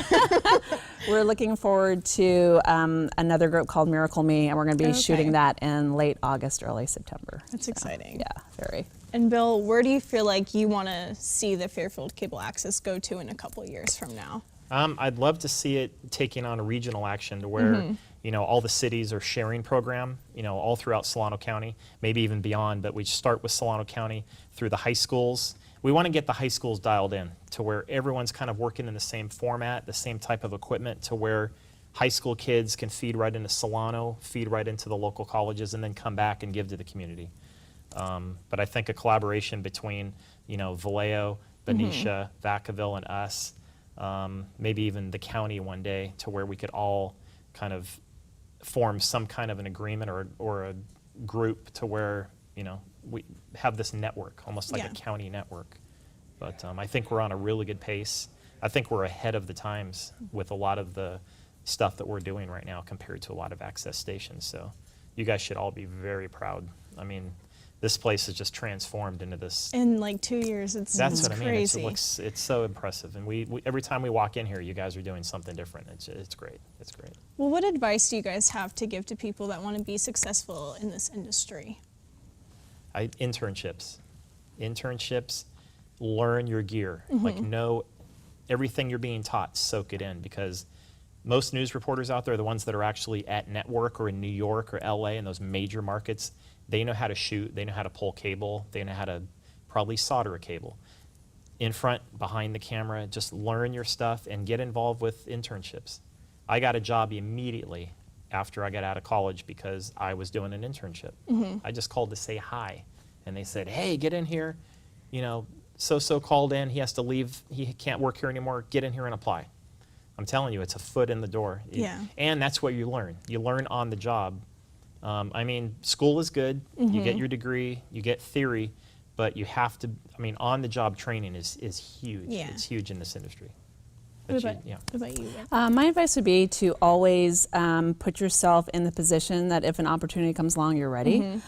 We're looking forward to another group called Miracle Me, and we're going to be shooting that in late August, early September. That's exciting. Yeah, very. And Bill, where do you feel like you want to see the Fairfield Cable Access go to in a couple years from now? I'd love to see it taking on a regional action to where you know, all the cities are sharing program, you know, all throughout Solano County, maybe even beyond, but we start with Solano County through the high schools. We want to get the high schools dialed in to where everyone's kind of working in the same format, the same type of equipment, to where high school kids can feed right into Solano, feed right into the local colleges, and then come back and give to the community. But I think a collaboration between, you know, Vallejo, Benicia, Vacaville, and us, maybe even the county one day, to where we could all kind of form some kind of an agreement or a group to where, you know, we have this network, almost like a county network. But I think we're on a really good pace. I think we're ahead of the times with a lot of the stuff that we're doing right now compared to a lot of access stations. So you guys should all be very proud. I mean, this place is just transformed into this. In like 2 years, it's what I mean. crazy. It's so impressive. And we every time we walk in here, you guys are doing something different. It's great. It's great. Well, what advice do you guys have to give to people that want to be successful in this industry? Internships, learn your gear. Like, know everything you're being taught, soak it in, because most news reporters out there, the ones that are actually at network or in New York or LA in those major markets, they know how to shoot, they know how to pull cable, they know how to probably solder a cable. In front, behind the camera, just learn your stuff and get involved with internships. I got a job immediately after I got out of college because I was doing an internship. I just called to say hi, and they said, hey, get in here. You know, so-so called in, he has to leave, he can't work here anymore, get in here and apply. I'm telling you, it's a foot in the door. And that's what you learn. You learn on the job. I mean, school is good, you get your degree, you get theory, but you have to, I mean, on-the-job training is huge. It's huge in this industry. What about you? My advice would be to always put yourself in the position that if an opportunity comes along, you're ready.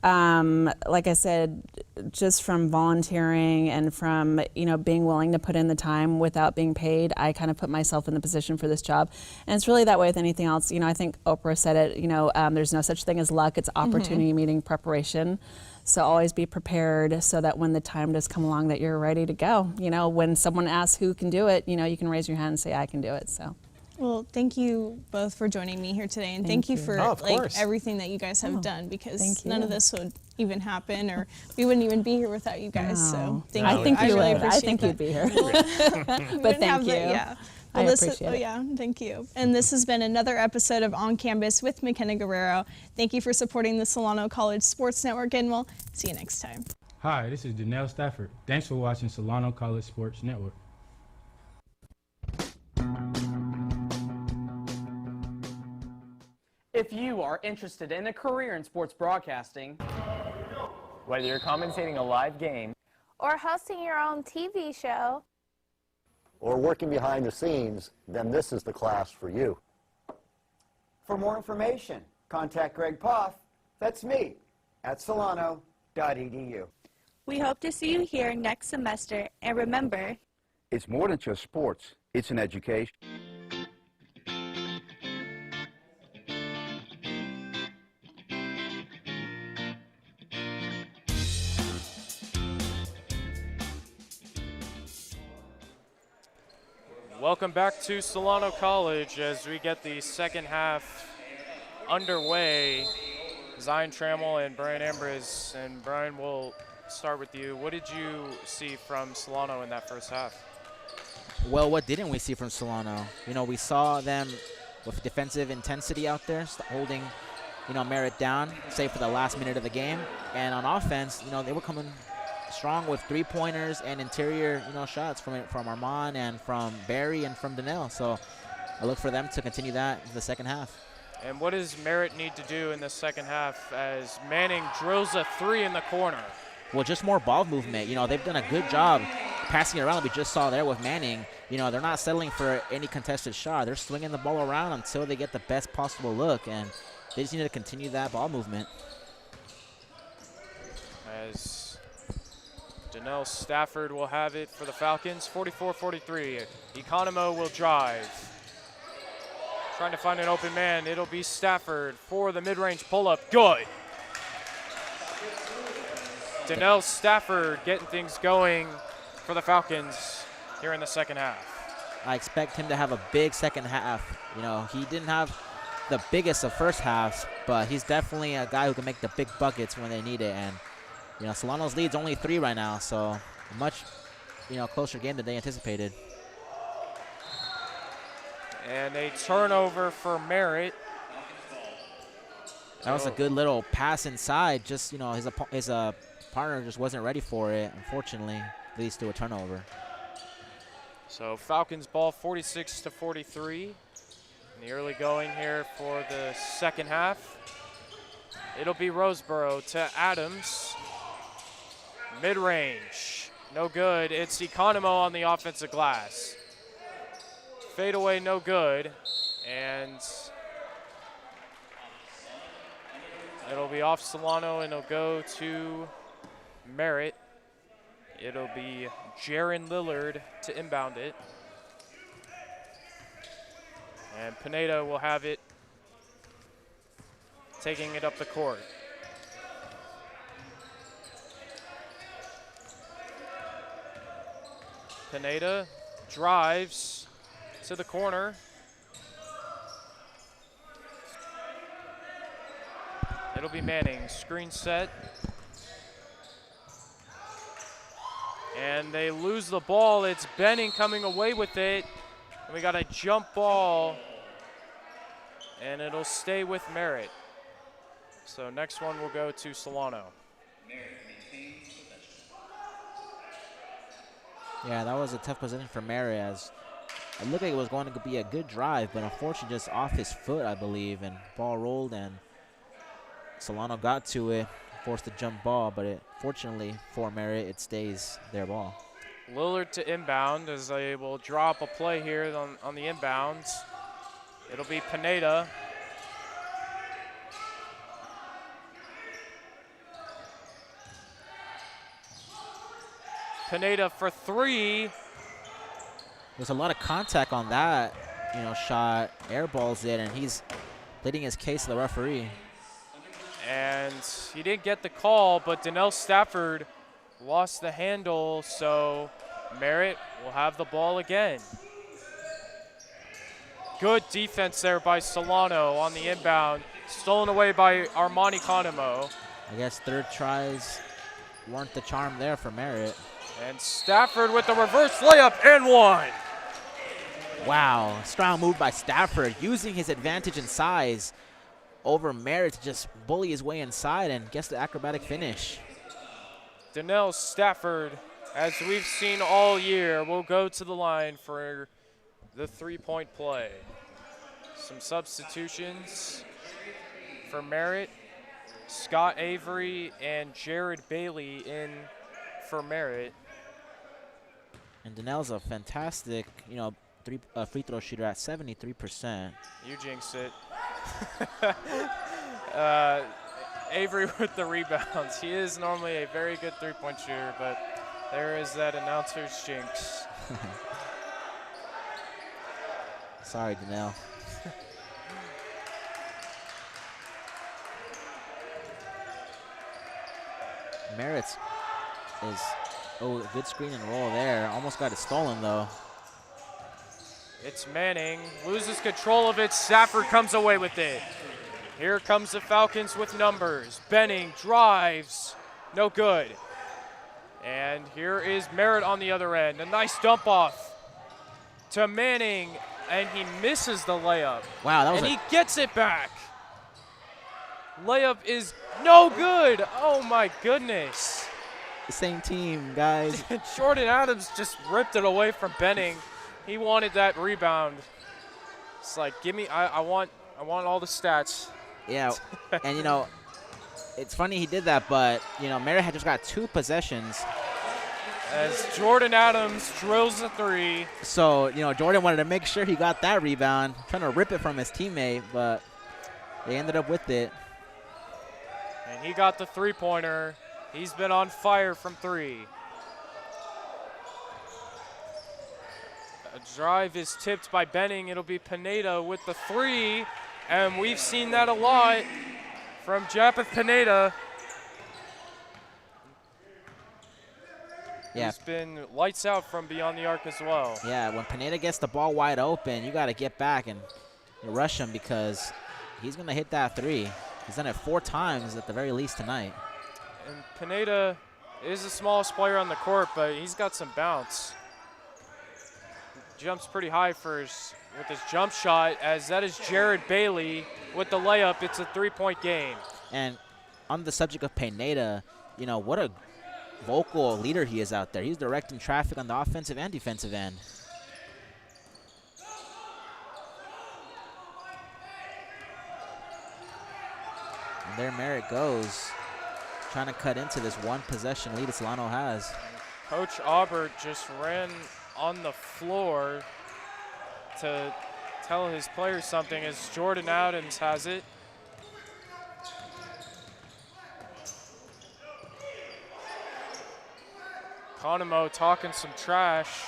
Like I said, just from volunteering and from, you know, being willing to put in the time without being paid, I kind of put myself in the position for this job. And it's really that way with anything else. You know, I think Oprah said it, you know, there's no such thing as luck, it's opportunity meeting preparation. So always be prepared so that when the time does come along that you're ready to go. You know, when someone asks who can do it, you know, you can raise your hand and say, I can do it, so. Well, thank you both for joining me here today, and thank you for everything that you guys have done, because none of this would even happen, or we wouldn't even be here without you guys. So thank you. I think you really would. I think you'd be here. But thank you. Well, I appreciate it. Yeah, thank you. And this has been another episode of On Campus with McKenna Guerrero. Thank you for supporting the Solano College Sports Network, and we'll see you next time. Hi, this is Danelle Stafford. Thanks for watching Solano College Sports Network. If you are interested in a career in sports broadcasting, whether you're commentating a live game or hosting your own TV show, or working behind the scenes, then this is the class for you. For more information, contact Greg Poff, that's me, at solano.edu. We hope to see you here next semester, and remember, it's more than just sports, it's an education. Welcome back to Solano College as we get the second half underway. Zion Trammell and Brian Ambrose, and Brian will start with you. What did you see from Solano in that first half? Well, what didn't we see from Solano? You know, we saw them with defensive intensity out there, holding, you know, Merritt down, save for the last minute of the game. And on offense, you know, they were coming strong with three-pointers and interior, you know, shots from Armand and from Barry and from Donnell. So I look for them to continue that in the second half. And what does Merritt need to do in the second half as Manning drills a three in the corner? Well, just more ball movement. You know, they've done a good job passing it around. We just saw there with Manning. You know, they're not settling for any contested shot. They're swinging the ball around until they get the best possible look, and they just need to continue that ball movement. As Donnell Stafford will have it for the Falcons, 44-43. Economo will drive. Trying to find an open man. It'll be Stafford for the mid-range pull-up. Good. Donnell Stafford getting things going for the Falcons here in the second half. I expect him to have a big second half. You know, he didn't have the biggest of first halves, but he's definitely a guy who can make the big buckets when they need it. And, you know, Solano's lead's only 3 right now, so a much, you know, closer game than they anticipated. And a turnover for Merritt. That was a good little pass inside. Just, you know, his partner just wasn't ready for it. Unfortunately, leads to a turnover. So Falcons ball 46-43 in the early going here for the second half. It'll be Roseboro to Adams. Mid-range, no good. It's Economo on the offensive glass. Fadeaway, no good. And it'll be off Solano, and it'll go to Merritt. It'll be Jaron Lillard to inbound it. And Pineda will have it, taking it up the court. Pineda drives to the corner. It'll be Manning, screen set. And they lose the ball. It's Benning coming away with it. And we got a jump ball. And it'll stay with Merritt. So next one will go to Solano. Yeah, that was a tough position for Merritt, as it looked like it was going to be a good drive, but unfortunately just off his foot, I believe, and ball rolled, and Solano got to it, forced the jump ball, but fortunately for Merritt, it stays their ball. Lillard to inbound as they will drop a play here on the inbounds. It'll be Pineda. Pineda for 3. There's a lot of contact on that, you know, shot. Airballs it, and he's pleading his case to the referee. And he didn't get the call, but Donnell Stafford lost the handle, so Merritt will have the ball again. Good defense there by Solano on the inbound. Stolen away by Armand Economo. I guess third tries weren't the charm there for Merritt. And Stafford with the reverse layup and one. Wow, strong move by Stafford, using his advantage in size over Merritt to just bully his way inside and gets the acrobatic finish. Donnell Stafford, as we've seen all year, will go to the line for the three-point play. Some substitutions for Merritt. Scott Avery and Jared Bailey in for Merritt. And Donnell's a fantastic, you know, free throw shooter at 73%. You jinxed it. Avery with the rebounds. He is normally a very good three-point shooter, but there is that announcer's jinx. Sorry, Donnell. Merritt is, a good screen and roll there. Almost got it stolen, though. It's Manning, loses control of it. Stafford comes away with it. Here comes the Falcons with numbers. Benning drives, no good. And here is Merritt on the other end. A nice dump off to Manning, and he misses the layup. Wow, that was and he gets it back. Layup is no good. Oh my goodness. The same team, guys. Jordan Adams just ripped it away from Benning. He wanted that rebound. It's like, give me, I want all the stats. Yeah, and you know, it's funny he did that, but you know, Merritt had just got 2 possessions. As Jordan Adams drills the 3. So, you know, Jordan wanted to make sure he got that rebound, trying to rip it from his teammate, but they ended up with it. And he got the 3-pointer. He's been on fire from 3. A drive is tipped by Benning. It'll be Pineda with the 3. And we've seen that a lot from Japheth Pineda. Yeah. He's been lights out from beyond the arc as well. Yeah, when Pineda gets the ball wide open, you got to get back and rush him because he's going to hit that 3. He's done it 4 times at the very least tonight. And Pineda is the smallest player on the court, but he's got some bounce. Jumps pretty high with his jump shot, as that is Jared Bailey with the layup. It's a 3-point game. And on the subject of Pineda, you know, what a vocal leader he is out there. He's directing traffic on the offensive and defensive end. And there Merritt goes, trying to cut into this 1-possession lead that Solano has. Coach Aubert just ran on the floor to tell his players something as Jordan Adams has it. Economo talking some trash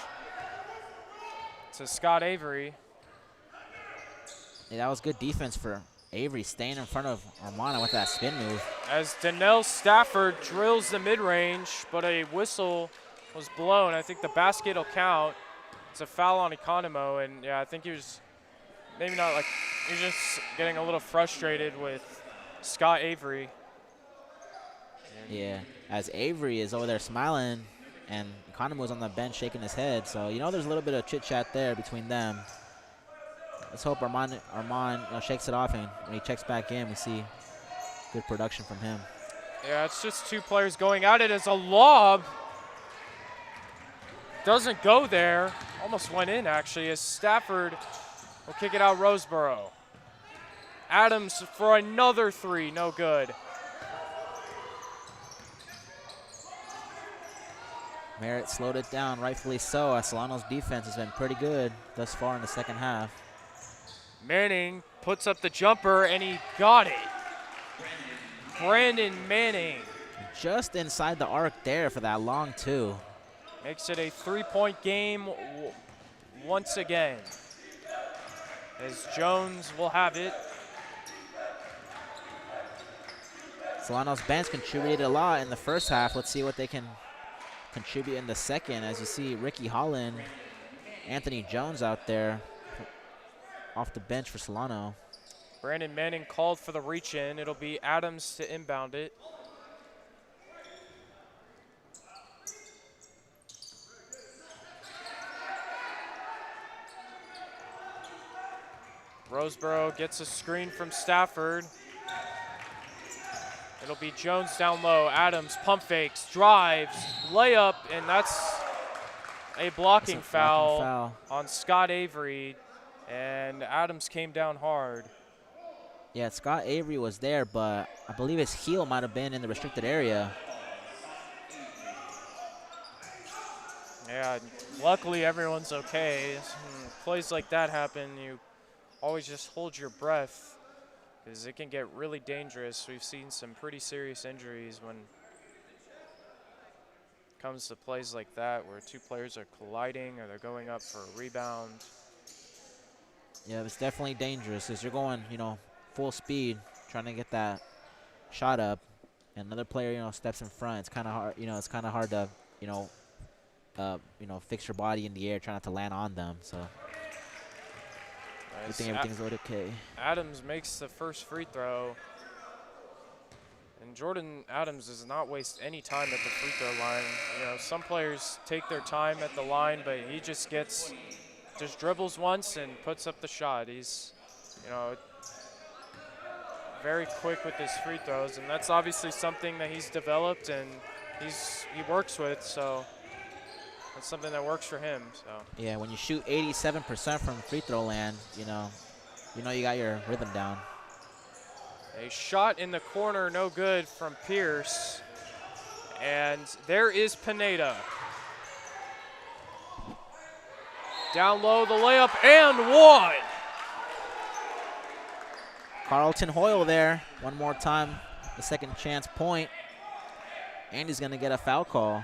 to Scott Avery. Yeah, that was good defense for Avery, staying in front of Armana with that spin move. As Donnell Stafford drills the mid-range, but a whistle was blown. I think the basket will count. It's a foul on Economo, and yeah, I think he was maybe not like, he was just getting a little frustrated with Scott Avery. Yeah, as Avery is over there smiling, and Economo's on the bench shaking his head. So, you know, there's a little bit of chit-chat there between them. Let's hope Armand shakes it off, and when he checks back in, we see good production from him. Yeah, it's just 2 players going at it as a lob. Doesn't go there. Almost went in, actually, as Stafford will kick it out Roseboro. Adams for another 3, no good. Merritt slowed it down, rightfully so, as Solano's defense has been pretty good thus far in the second half. Manning puts up the jumper, and he got it. Brandon Manning. Just inside the arc there for that long 2. Makes it a 3-point game once again. As Jones will have it. Solano's bench contributed a lot in the first half. Let's see what they can contribute in the second, as you see Ricky Holland, Anthony Jones out there off the bench for Solano. Brandon Manning called for the reach in. It'll be Adams to inbound it. Roseboro gets a screen from Stafford. It'll be Jones down low. Adams pump fakes, drives, layup, and that's a blocking foul on Scott Avery. And Adams came down hard. Yeah, Scott Avery was there, but I believe his heel might have been in the restricted area. Yeah, luckily everyone's okay. Plays like that happen, you always just hold your breath, because it can get really dangerous. We've seen some pretty serious injuries when it comes to plays like that, where 2 players are colliding or they're going up for a rebound. Yeah, it's definitely dangerous, because you're going, you know, full speed, trying to get that shot up, and another player, you know, steps in front. It's kind of hard, you know, it's kind of hard to, you know, fix your body in the air, try not to land on them. So I think everything's okay. Adams makes the first free throw. And And Jordan Adams does not waste any time at the free throw line. You know, some players take their time at the line, but he just dribbles once and puts up the shot. He's, you know, very quick with his free throws, and that's obviously something that he's developed and he works with, so that's something that works for him. So yeah, when you shoot 87% from free throw land, you know you got your rhythm down. A shot in the corner, no good from Pierce, and there is Pineda. Down low, the layup, and one. Carlton Hoyle there, one more time, the second chance point, and he's gonna get a foul call.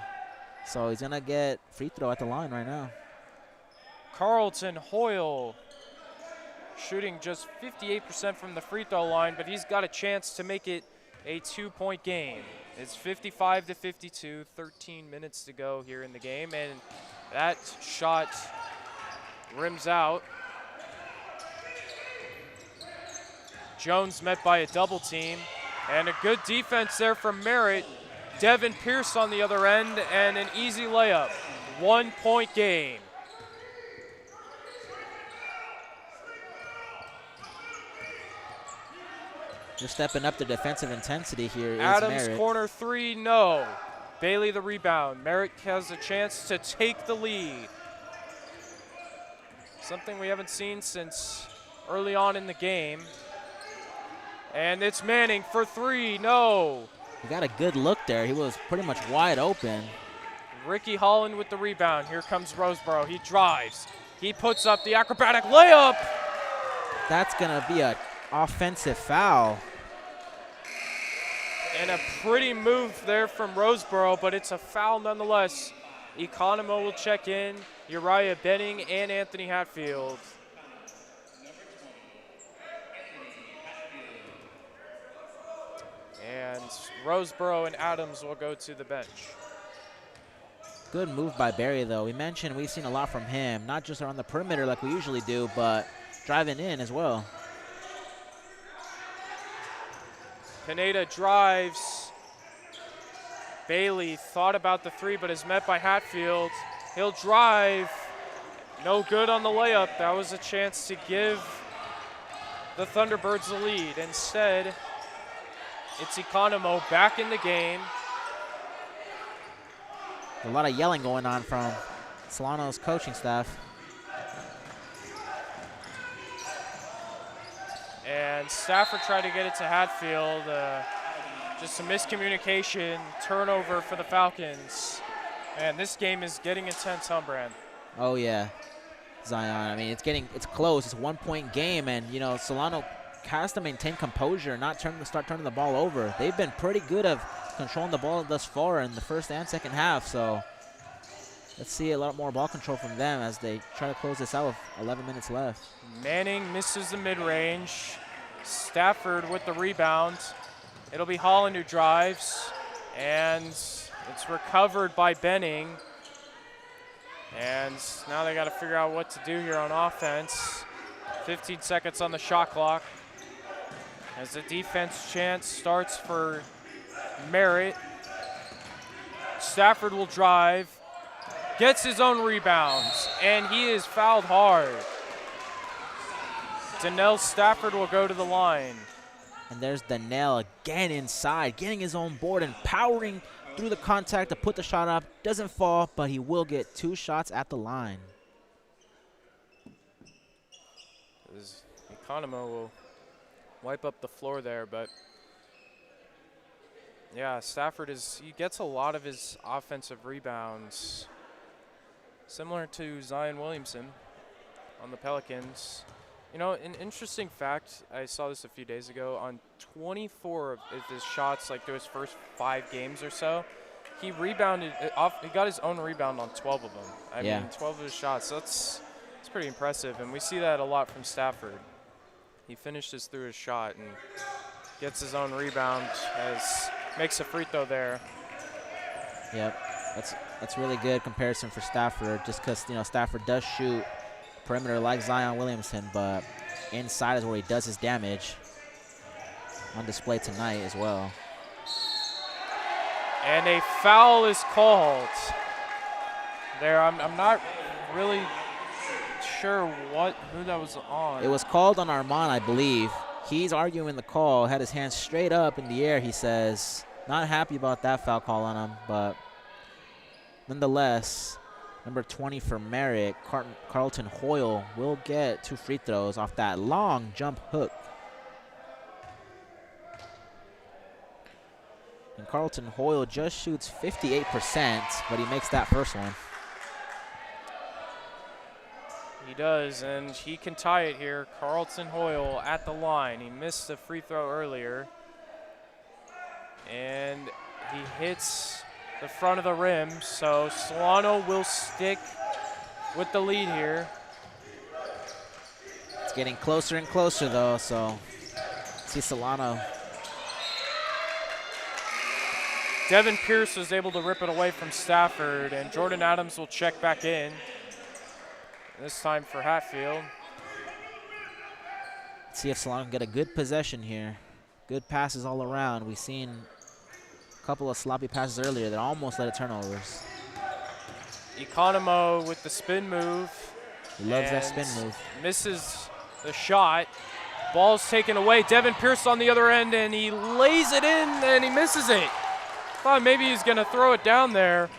So he's gonna get free throw at the line right now. Carlton Hoyle shooting just 58% from the free throw line, but he's got a chance to make it a 2-point game. It's 55-52, 13 minutes to go here in the game, and that shot rims out. Jones met by a double team, and a good defense there from Merritt. Devin Pierce on the other end, and an easy layup. 1-point game. Just stepping up the defensive intensity here is Adams Merritt. corner three, no. Bailey the rebound. Merritt has a chance to take the lead. Something we haven't seen since early on in the game. And it's Manning for three, no. He got a good look there. He was pretty much wide open. Ricky Holland with the rebound. Here comes Roseboro. He drives. He puts up the acrobatic layup. That's gonna be an offensive foul. And a pretty move there from Roseboro, but it's a foul nonetheless. Economo will check in. Uriah Benning and Anthony Hatfield. And Roseboro and Adams will go to the bench. Good move by Barry, though. We mentioned we've seen a lot from him, not just around the perimeter like we usually do, but driving in as well. Pineda drives. Bailey thought about the three, but is met by Hatfield. He'll drive. No good on the layup. That was a chance to give the Thunderbirds the lead. Instead, it's Economo back in the game. A lot of yelling going on from Solano's coaching staff. And Stafford tried to get it to Hatfield. Just some miscommunication, turnover for the Falcons. And this game is getting intense, huh, Brand? Oh, yeah, Zion. I mean, it's close. It's a 1-point game, and, you know, Solano has to maintain composure, not start turning the ball over. They've been pretty good at controlling the ball thus far in the first and second half, so let's see a lot more ball control from them as they try to close this out with 11 minutes left. Manning misses the mid-range. Stafford with the rebound. It'll be Holland who drives, and it's recovered by Benning. And now they got to figure out what to do here on offense. 15 seconds on the shot clock. As the defense chance starts for Merritt. Stafford will drive, gets his own rebounds, and he is fouled hard. Donnell Stafford will go to the line. And there's Donnell again inside, getting his own board and powering through the contact to put the shot up. Doesn't fall, but he will get 2 shots at the line. Economo will wipe up the floor there, but yeah, Stafford he gets a lot of his offensive rebounds, similar to Zion Williamson on the Pelicans. You know, an interesting fact, I saw this a few days ago, on 24 of his shots, like through his first 5 games or so, he rebounded he got his own rebound on 12 of them. I mean, 12 of his shots. That's pretty impressive, and we see that a lot from Stafford. He finishes through his shot and gets his own rebound, makes a free throw there. Yep, that's really good comparison for Stafford, just because, you know, Stafford does shoot perimeter like Zion Williamson, but inside is where he does his damage. On display tonight as well. And a foul is called. There, I'm not really sure who that was on. It was called on Armand, I believe. He's arguing the call, had his hands straight up in the air, he says. Not happy about that foul call on him, but nonetheless, number 20 for Merritt, Carlton Hoyle, will get 2 free throws off that long jump hook. And Carlton Hoyle just shoots 58%, but he makes that first one. He does, and he can tie it here. Carlton Hoyle at the line. He missed the free throw earlier. And he hits the front of the rim, so Solano will stick with the lead here. It's getting closer and closer, though, so see Solano. Devin Pierce was able to rip it away from Stafford, and Jordan Adams will check back in. This time for Hatfield. Let's see if Solano can get a good possession here. Good passes all around. We've seen a couple of sloppy passes earlier that almost led to turnovers. Economo with the spin move. He loves that spin move. Misses the shot. Ball's taken away. Devin Pierce on the other end, and he lays it in, and he misses it. Thought maybe he's going to throw it down there.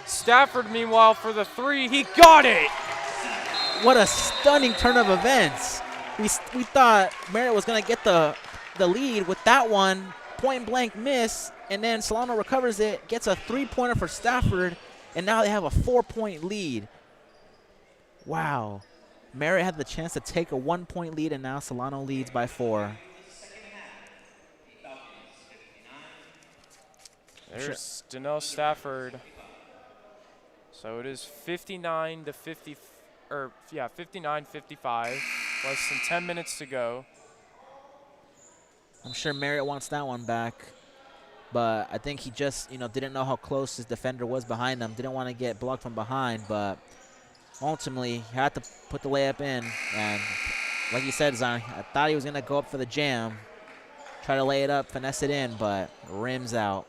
Stafford, meanwhile, for the 3, he got it. What a stunning turn of events. We thought Merritt was going to get the lead with that one, point-blank miss, and then Solano recovers it, gets a 3-pointer for Stafford, and now they have a 4-point lead. Wow. Merritt had the chance to take a 1-point lead, and now Solano leads by 4. There's Donnell Stafford. So it is 59 to 50, 59-55. Less than 10 minutes to go. I'm sure Merritt wants that one back, but I think he just, didn't know how close his defender was behind him. Didn't want to get blocked from behind, but ultimately he had to put the layup in. And like you said, Zion, I thought he was going to go up for the jam, try to lay it up, finesse it in, but rims out.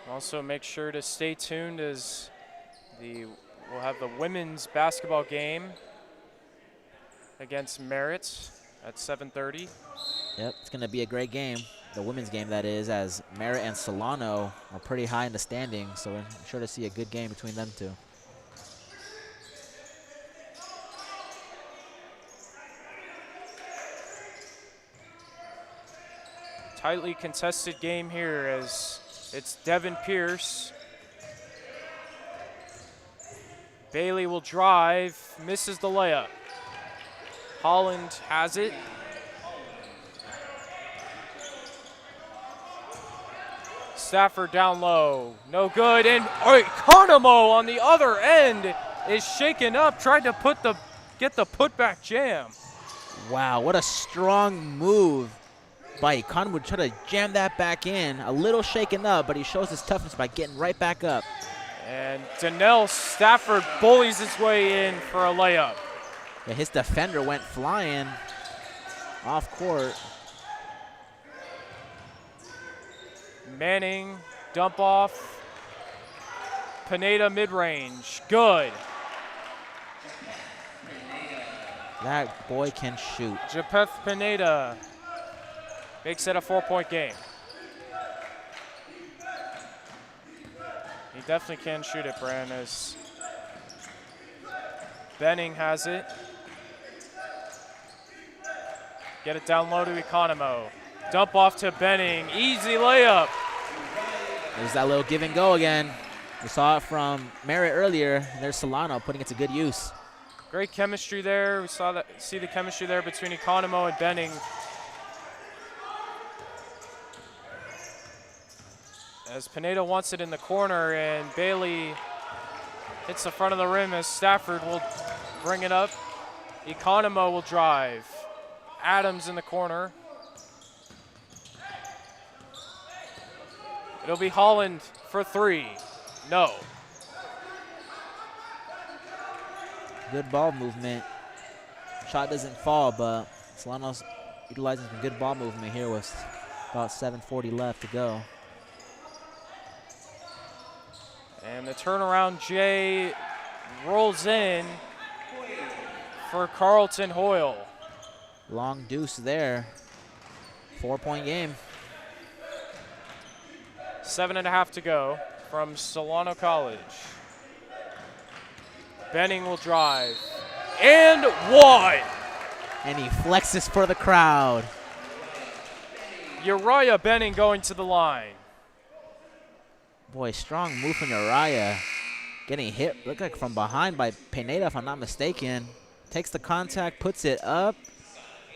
Also, make sure to stay tuned as we'll have the women's basketball game against Merritt at 7:30. Yep, it's going to be a great game. The women's game, that is, as Merritt and Solano are pretty high in the standings, so we're sure to see a good game between them two. Tightly contested game here as it's Devin Pierce. Bailey will drive, misses the layup. Holland has it. Stafford down low, no good, and Economo on the other end is shaken up, tried to get the putback jam. Wow, what a strong move by Economo to try to jam that back in. A little shaken up, but he shows his toughness by getting right back up. And Donnell Stafford bullies his way in for a layup. Yeah, his defender went flying off court. Manning, dump off. Pineda mid-range, good. That boy can shoot. Japeth Pineda makes it a 4-point game. He definitely can shoot it, Bran, as Benning has it. Get it down low to Economo. Dump off to Benning, easy layup. There's that little give and go again. We saw it from Merritt earlier. There's Solano putting it to good use. Great chemistry there. We see the chemistry there between Economo and Benning. As Pineda wants it in the corner, and Bailey hits the front of the rim as Stafford will bring it up. Economo will drive. Adams in the corner. It'll be Holland for 3. No. Good ball movement. Shot doesn't fall, but Solano's utilizing some good ball movement here with about 7:40 left to go. And the turnaround J rolls in for Carlton Hoyle. Long deuce there. 4-point game. 7.5 to go from Solano College. Benning will drive. And one! And he flexes for the crowd. Uriah Benning going to the line. Boy, strong move from Uriah. Getting hit, looked like from behind by Pineda, if I'm not mistaken. Takes the contact, puts it up.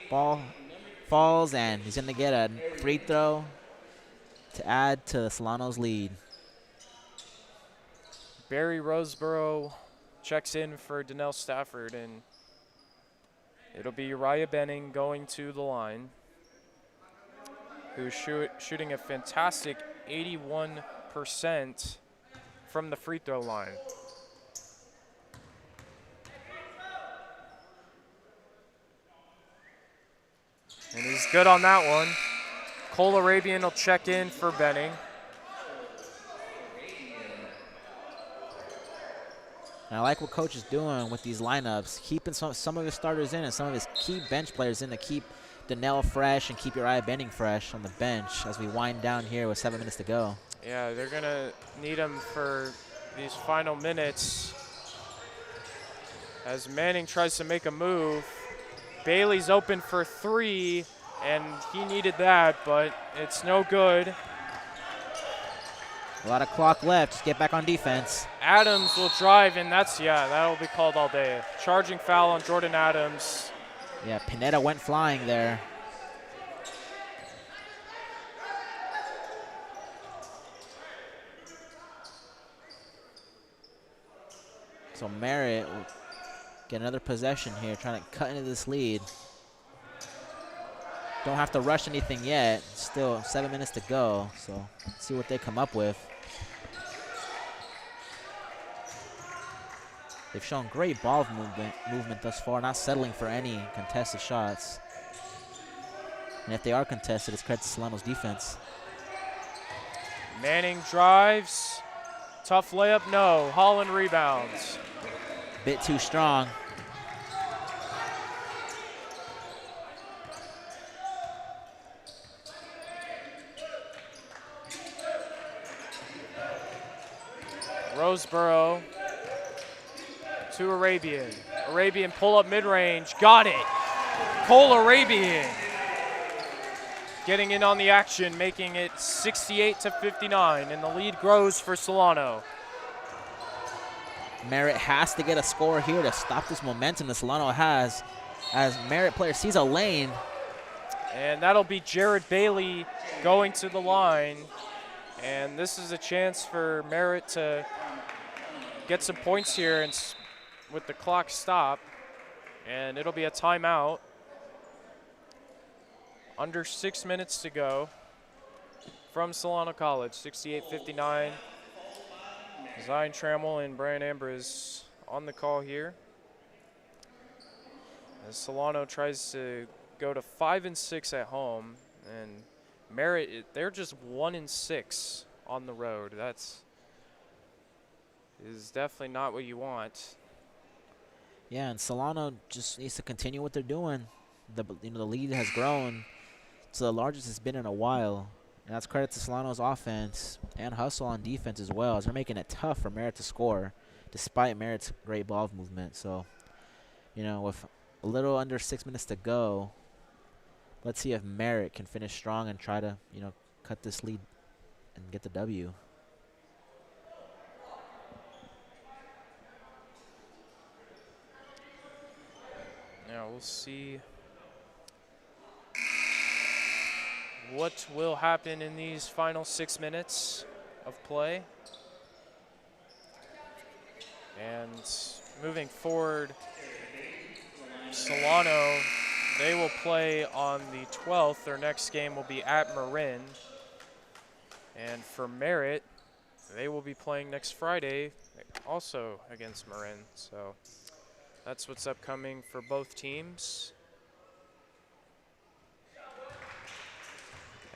Ball falls, and he's going to get a free throw to add to Solano's lead. Barry Roseboro checks in for Donnell Stafford, and it'll be Uriah Benning going to the line, who's shooting a fantastic 81% from the free throw line. And he's good on that one. Cole Arabian will check in for Benning. And I like what Coach is doing with these lineups, keeping some of his starters in and some of his key bench players in to keep Donnell fresh and keep Uriah Benning fresh on the bench as we wind down here with 7 minutes to go. Yeah, they're going to need him for these final minutes as Manning tries to make a move. Bailey's open for 3, and he needed that, but it's no good. A lot of clock left. Just get back on defense. Adams will drive, and that'll be called all day. Charging foul on Jordan Adams. Yeah, Pineda went flying there. So Merritt will get another possession here, trying to cut into this lead. Don't have to rush anything yet. Still 7 minutes to go, so let's see what they come up with. They've shown great ball movement thus far, not settling for any contested shots. And if they are contested, it's credit to Solano's defense. Manning drives. Tough layup, no. Holland rebounds. Bit too strong. Roseboro to Arabian. Arabian pull up mid-range. Got it. Cole Arabian getting in on the action, making it 68-59, and the lead grows for Solano. Merritt has to get a score here to stop this momentum that Solano has as Merritt player sees a lane. And that'll be Jared Bailey going to the line. And this is a chance for Merritt to get some points here and with the clock stop. And it'll be a timeout. Under 6 minutes to go from Solano College, 68-59. Zion Trammell and Brian Ambrose on the call here. As Solano tries to go to 5-6 at home, and Merritt, they're just 1-6 on the road. That's is definitely not what you want. Yeah, and Solano just needs to continue what they're doing. The lead has grown to the largest it's been in a while. And that's credit to Solano's offense and hustle on defense as well, as they're making it tough for Merritt to score, despite Merritt's great ball movement. So, with a little under 6 minutes to go, let's see if Merritt can finish strong and try to, cut this lead and get the W. Now we'll see what will happen in these final 6 minutes of play. And moving forward, Solano, they will play on the 12th. Their next game will be at Marin. And for Merritt, they will be playing next Friday, also against Marin. So that's what's upcoming for both teams.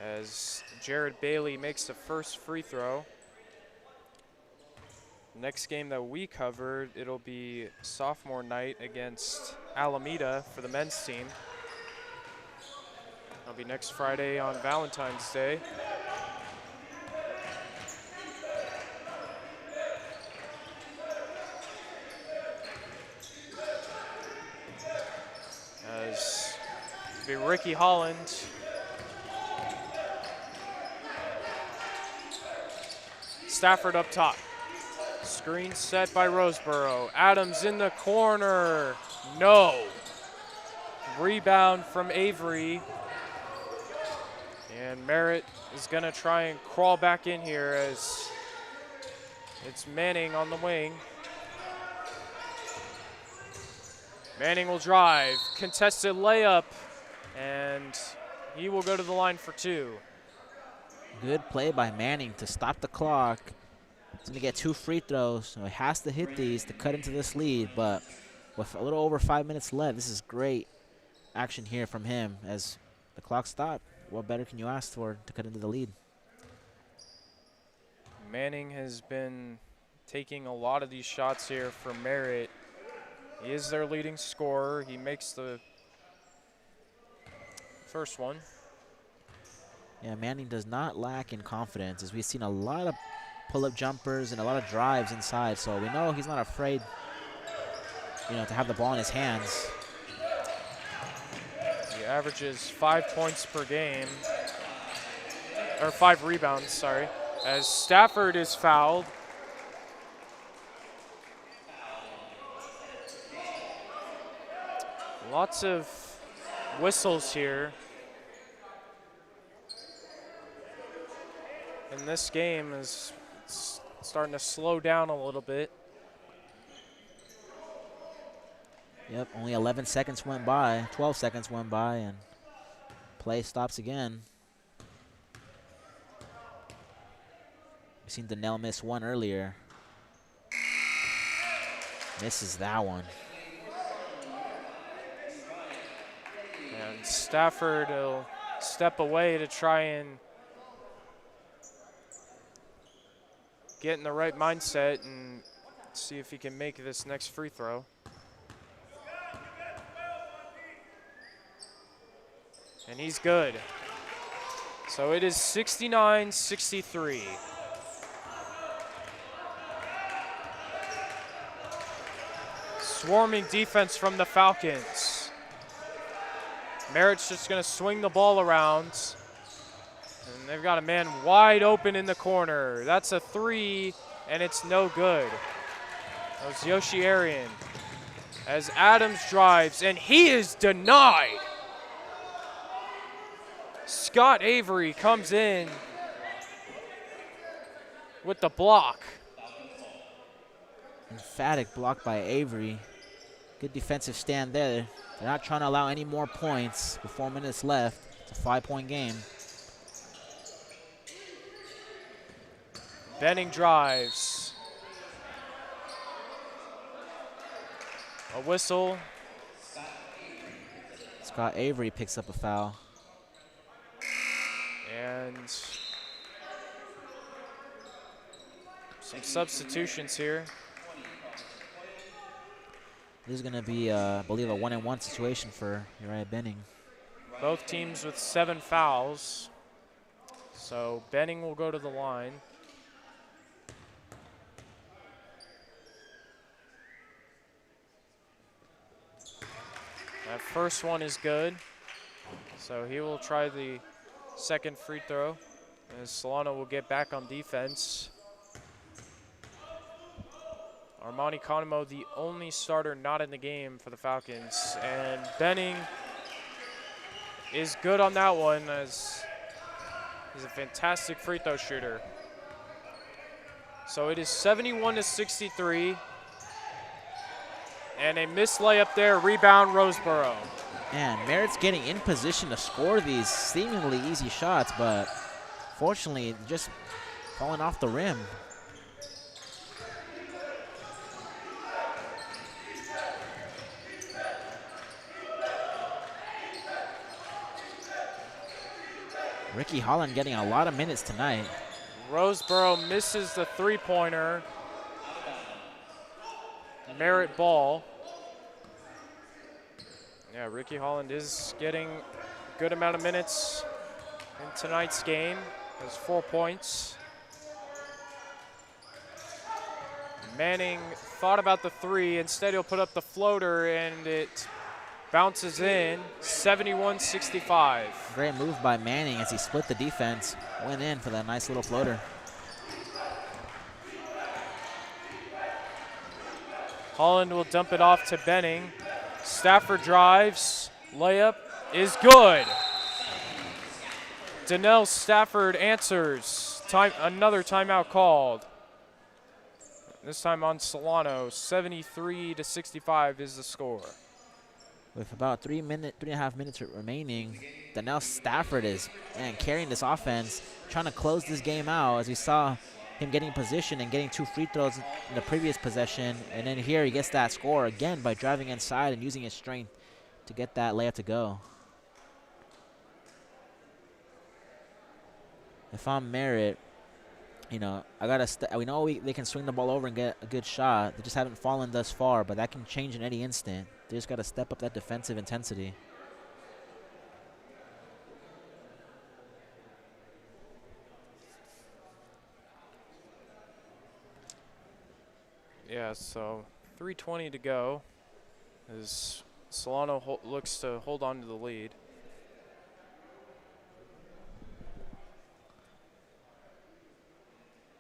As Jared Bailey makes the first free throw. Next game that we covered, it'll be sophomore night against Alameda for the men's team. That'll be next Friday on Valentine's Day. As it'll be Ricky Holland. Stafford up top. Screen set by Roseboro. Adams in the corner. No. Rebound from Avery. And Merritt is going to try and crawl back in here as it's Manning on the wing. Manning will drive. Contested layup. And he will go to the line for 2. Good play by Manning to stop the clock. He's going to get 2 free throws, so he has to hit these to cut into this lead. But with a little over 5 minutes left, this is great action here from him as the clock stopped. What better can you ask for to cut into the lead? Manning has been taking a lot of these shots here for Merritt. He is their leading scorer. He makes the first one. Yeah, Manning does not lack in confidence, as we've seen a lot of pull-up jumpers and a lot of drives inside, so we know he's not afraid, you know, to have the ball in his hands. He averages 5 points per game, or 5 rebounds, sorry, as Stafford is fouled. Lots of whistles here. And this game is starting to slow down a little bit. Yep, only 11 seconds went by, 12 seconds went by, and play stops again. We've seen Donnell miss one earlier. Misses that one. And Stafford will step away to try and get in the right mindset and see if he can make this next free throw. And he's good. So it is 69-63. Swarming defense from the Falcons. Merritt's just going to swing the ball around. And they've got a man wide open in the corner. That's a 3, and it's no good. That was Yoshi Arian. As Adams drives, and he is denied. Scott Avery comes in with the block. Emphatic block by Avery. Good defensive stand there. They're not trying to allow any more points with 4 minutes left. It's a 5-point game. Benning drives. A whistle. Scott Avery picks up a foul. And some substitutions here. This is going to be, I believe, a 1-and-1 situation for Uriah Benning. Both teams with 7 fouls. So Benning will go to the line. That first one is good. So he will try the second free throw, as Solano will get back on defense. Armani Conemo, the only starter not in the game for the Falcons. And Benning is good on that one, as he's a fantastic free throw shooter. So it is 71-63. And a missed layup there, rebound Roseboro. Man, Merritt's getting in position to score these seemingly easy shots, but fortunately just falling off the rim. Ricky Holland getting a lot of minutes tonight. Roseboro misses the three-pointer. Merritt ball. Yeah, Ricky Holland is getting a good amount of minutes in tonight's game. Has 4 points. Manning thought about the three. Instead, he'll put up the floater, and it bounces in, 71-65. Great move by Manning as he split the defense. Went in for that nice little floater. Holland will dump it off to Benning. Stafford drives. Layup is good. Donnell Stafford answers. Another timeout called. This time on Solano. 73-65 is the score. With about 3.5 minutes remaining, Donnell Stafford is carrying this offense, trying to close this game out, as we saw him getting position and getting 2 free throws in the previous possession. And then here he gets that score again by driving inside and using his strength to get that layup to go. If I'm Merritt, you know, we know they can swing the ball over and get a good shot. They just haven't fallen thus far, but that can change in any instant. They just got to step up that defensive intensity. Yeah, so 3:20 to go as Solano looks to hold on to the lead.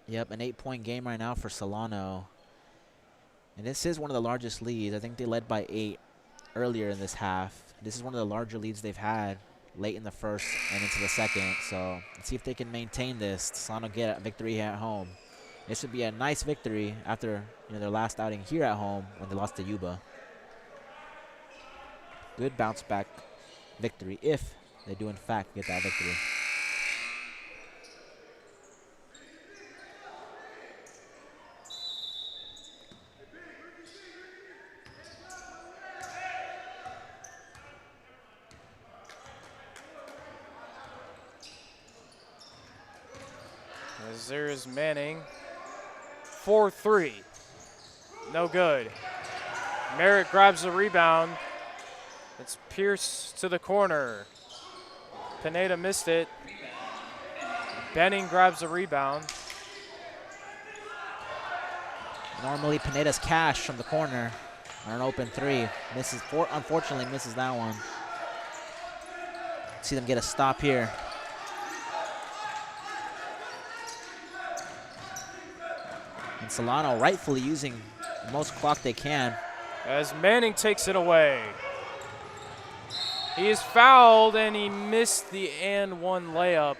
Yep, an 8-point game right now for Solano. And this is one of the largest leads. I think they led by 8 earlier in this half. This is one of the larger leads they've had late in the first and into the second. So let's see if they can maintain this. Solano get a victory at home. This would be a nice victory after their last outing here at home when they lost to Yuba. Good bounce back victory if they do in fact get that victory. As there is Manning. 4-3. No good. Merritt grabs the rebound. It's Pierce to the corner. Pineda missed it. Benning grabs the rebound. Normally Pineda's cash from the corner on an open 3. Unfortunately misses that one. See them get a stop here. And Solano rightfully using the most clock they can. As Manning takes it away. He is fouled and he missed the and one layup.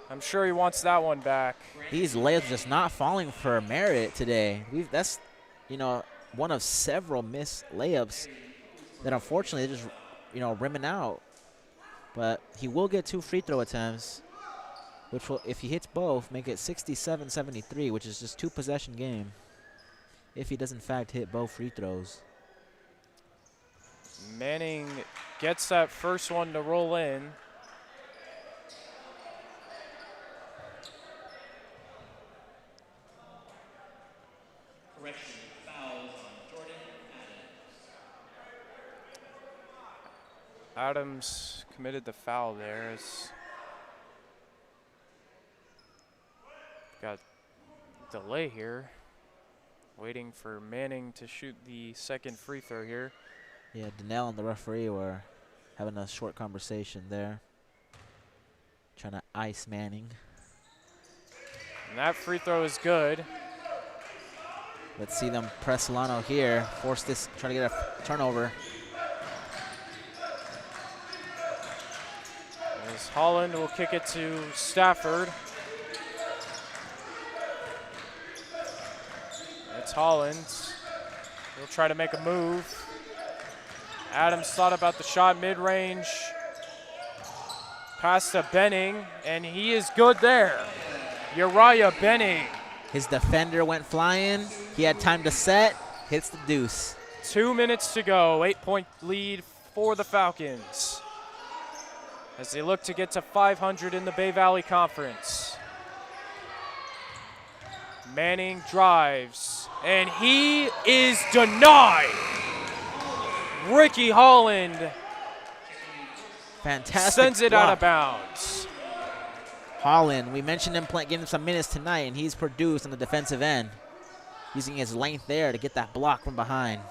I'm sure he wants that one back. These layups just not falling for Merritt today. That's one of several missed layups that unfortunately just rimming out. But he will get 2 free throw attempts, which will, if he hits both, make it 67-73, which is just 2 possession game. If he does in fact hit both free throws. Manning gets that first one to roll in. Correction, fouls on Jordan Adams. Adams committed the foul there. Got delay here. Waiting for Manning to shoot the second free throw here. Yeah, Donnell and the referee were having a short conversation there. Trying to ice Manning. And that free throw is good. Let's see them press Solano here. Force this, try to get a turnover. As Holland will kick it to Stafford. It's Holland. He'll try to make a move. Adams thought about the shot mid-range. Pass to Benning, and he is good there. Uriah Benning. His defender went flying. He had time to set. Hits the deuce. 2 minutes to go. 8-point lead for the Falcons as they look to get to 500 in the Bay Valley Conference. Manning drives And he is denied. Ricky Holland Fantastic sends it block. out of bounds. Holland, we mentioned him giving him some minutes tonight, and he's produced on the defensive end, using his length there to get that block from behind.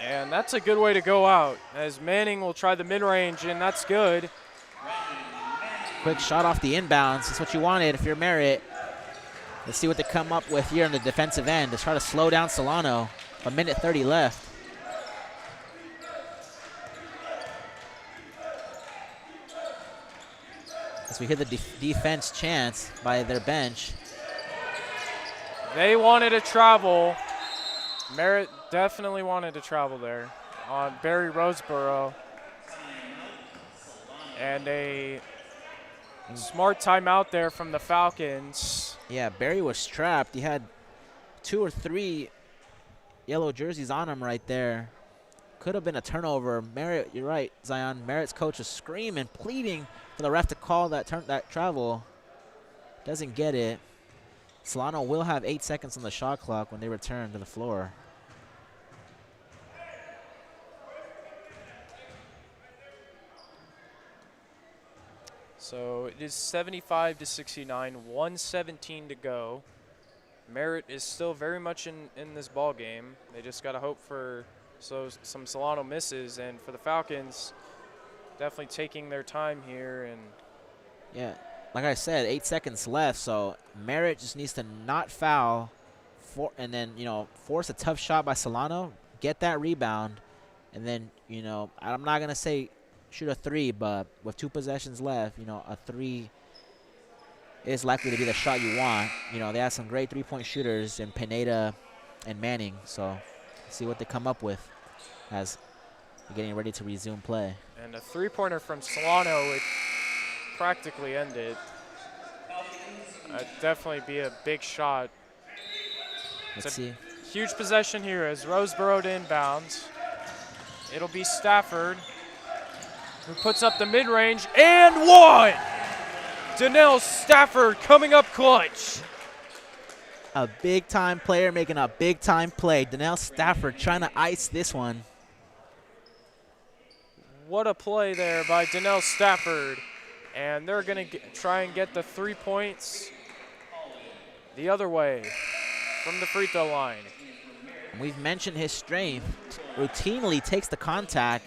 And that's a good way to go out, as Manning will try the mid-range, and that's good. Quick shot off the inbounds. That's what you wanted if you're Merritt. Let's see what they come up with here on the defensive end to try to slow down Solano. A minute 30 left. As we hear the defense chants by their bench. They wanted to travel. Merritt definitely wanted to travel there on Barry Roseboro. And a smart timeout there from the Falcons. Yeah, Barry was trapped. He had 2 or 3 yellow jerseys on him right there. Could have been a turnover. Merritt, you're right, Zion. Merritt's coach is screaming, pleading for the ref to call that travel. Doesn't get it. Solano will have 8 seconds on the shot clock when they return to the floor. So it is 75-69, 1:17 to go. Merritt is still very much in this ball game. They just got to hope for some Solano misses, and for the Falcons, definitely taking their time here. And yeah, like I said, 8 seconds left, so Merritt just needs to not foul, and then force a tough shot by Solano, get that rebound, and then I'm not gonna say shoot a 3, but with 2 possessions left, a 3 is likely to be the shot you want. They have some great 3-point shooters in Pineda and Manning, so see what they come up with as we're getting ready to resume play. And a 3-pointer from Solano would practically end it. Definitely be a big shot. Let's see. Huge possession here as Roseboro to inbounds. It'll be Stafford who puts up the mid-range and one! Donnell Stafford coming up clutch. A big-time player making a big-time play. Donnell Stafford trying to ice this one. What a play there by Donnell Stafford. And they're going to try and get the 3 points the other way from the free throw line. We've mentioned his strength. Routinely takes the contact,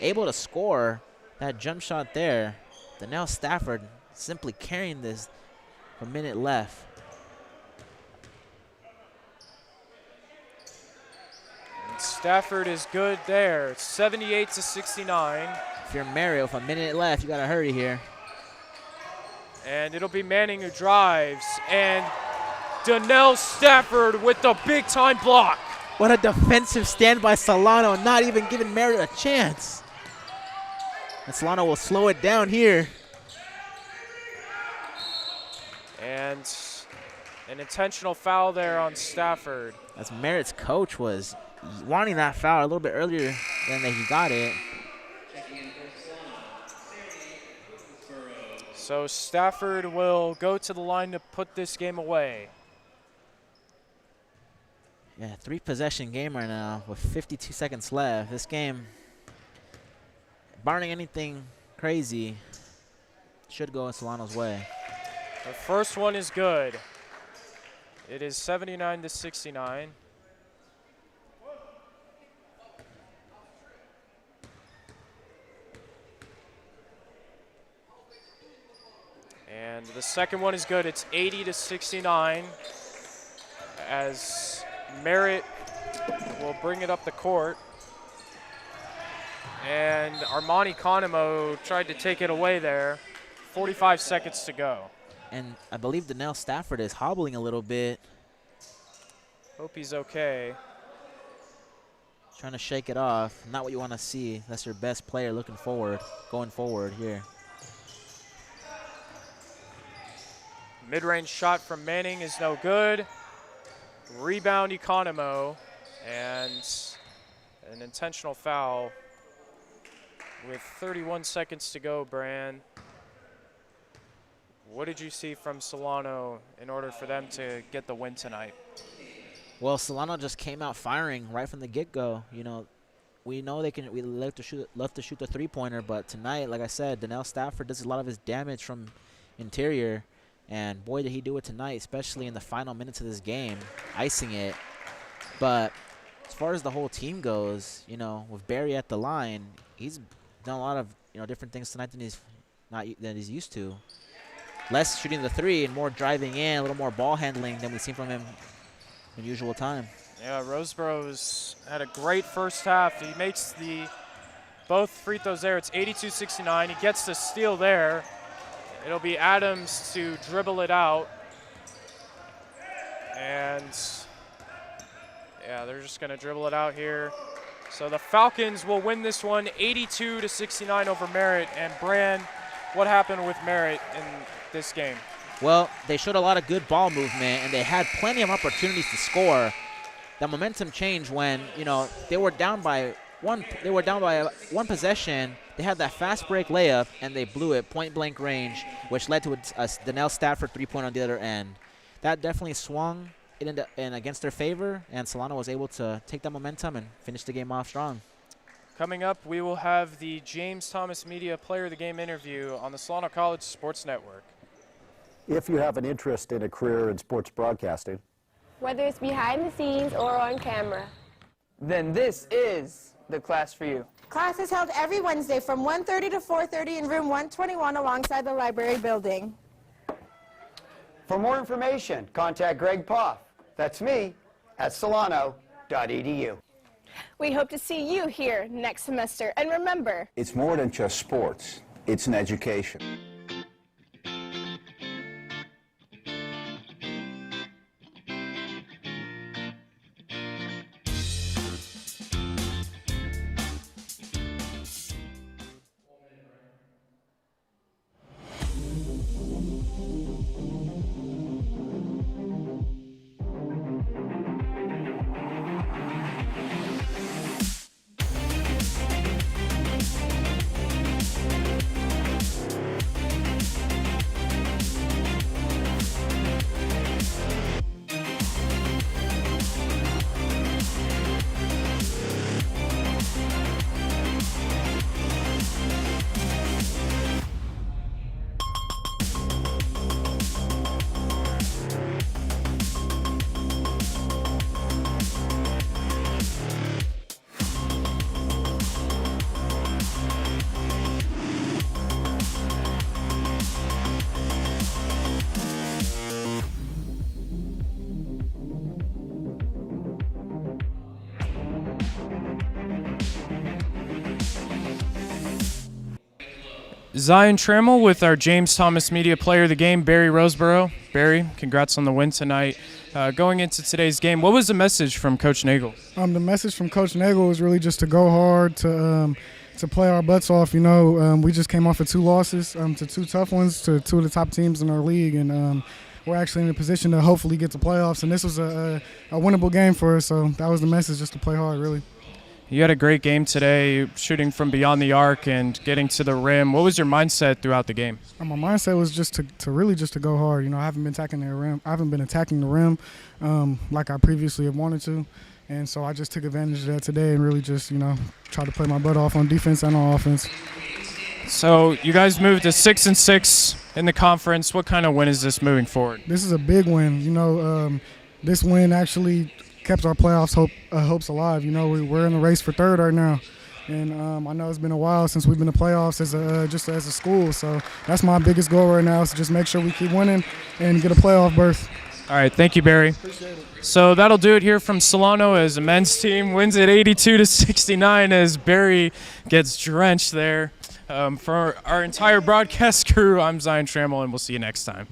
able to score that jump shot there. Donnell Stafford simply carrying this with a minute left. And Stafford is good there, 78-69. If you're Merritt with a minute left, you gotta hurry here. And it'll be Manning who drives, and Donnell Stafford with the big time block. What a defensive stand by Solano, not even giving Merritt a chance. And Solano will slow it down here. And an intentional foul there on Stafford. As Merritt's coach was wanting that foul a little bit earlier than he got it. So Stafford will go to the line to put this game away. Yeah, 3-possession game right now with 52 seconds left. This game, barring anything crazy, should go in Solano's way. The first one is good. It is 79-69. And the second one is good. It's 80-69 as Merritt will bring it up the court. And Armani Conemo tried to take it away there. 45 seconds to go. And I believe Donnell Stafford is hobbling a little bit. Hope he's okay. Trying to shake it off. Not what you want to see. That's your best player looking forward, going forward here. Mid-range shot from Manning is no good. Rebound Economo, and an intentional foul with 31 seconds to go, Bran. What did you see from Solano in order for them to get the win tonight? Well, Solano just came out firing right from the get-go. We know we love to shoot the three-pointer, but tonight, like I said, Donnell Stafford does a lot of his damage from interior, and boy, did he do it tonight, especially in the final minutes of this game, icing it. But as far as the whole team goes, with Barry at the line, he's done a lot of different things tonight than he's used to. Less shooting the three and more driving in, a little more ball handling than we've seen from him in usual time. Yeah, Roseborough's had a great first half. He makes both free throws there. It's 82-69. He gets the steal there. It'll be Adams to dribble it out. And yeah, they're just going to dribble it out here. So the Falcons will win this one 82-69 over Merritt. And Bran, what happened with Merritt in this game? Well, they showed a lot of good ball movement, and they had plenty of opportunities to score. The momentum changed when, they were down by one possession. They had that fast break layup, and they blew it point-blank range, which led to a Donnell Stafford three-point on the other end. That definitely swung it in against their favor, and Solano was able to take that momentum and finish the game off strong. Coming up, we will have the James Thomas Media Player of the Game interview on the Solano College Sports Network. If you have an interest in a career in sports broadcasting, Whether it's behind the scenes or on camera, then this is the class for you. Class is held every Wednesday from 1:30 to 4:30 in room 121 alongside the library building. For more information, contact Greg Poff. That's me at solano.edu. we hope to see you here next semester. And remember, It's more than just sports. It's an education. Zion Trammell with our James Thomas Media Player of the Game, Barry Roseborough. Barry, congrats on the win tonight. Going into today's game, what was the message from Coach Nagel? The message from Coach Nagel was really just to go hard, to play our butts off. We just came off of 2 losses, to 2 tough ones, to 2 of the top teams in our league, and we're actually in a position to hopefully get to playoffs. And this was a winnable game for us, so that was the message, just to play hard, really. You had a great game today, shooting from beyond the arc and getting to the rim. What was your mindset throughout the game? My mindset was just to really just to go hard. I haven't been attacking the rim. I haven't been attacking the rim like I previously have wanted to, and so I just took advantage of that today and really just try to play my butt off on defense and on offense. So you guys moved to 6-6 in the conference. What kind of win is this moving forward? This is a big win. This win actually kept our playoffs hopes alive. We're in the race for 3rd right now, and I know it's been a while since we've been in the playoffs as a school. So that's my biggest goal right now, is to just make sure we keep winning and get a playoff berth. All right, thank you, Barry. Appreciate it. So that'll do it here from Solano as the men's team wins it 82-69 as Barry gets drenched there. For our entire broadcast crew, I'm Zion Trammell, and we'll see you next time.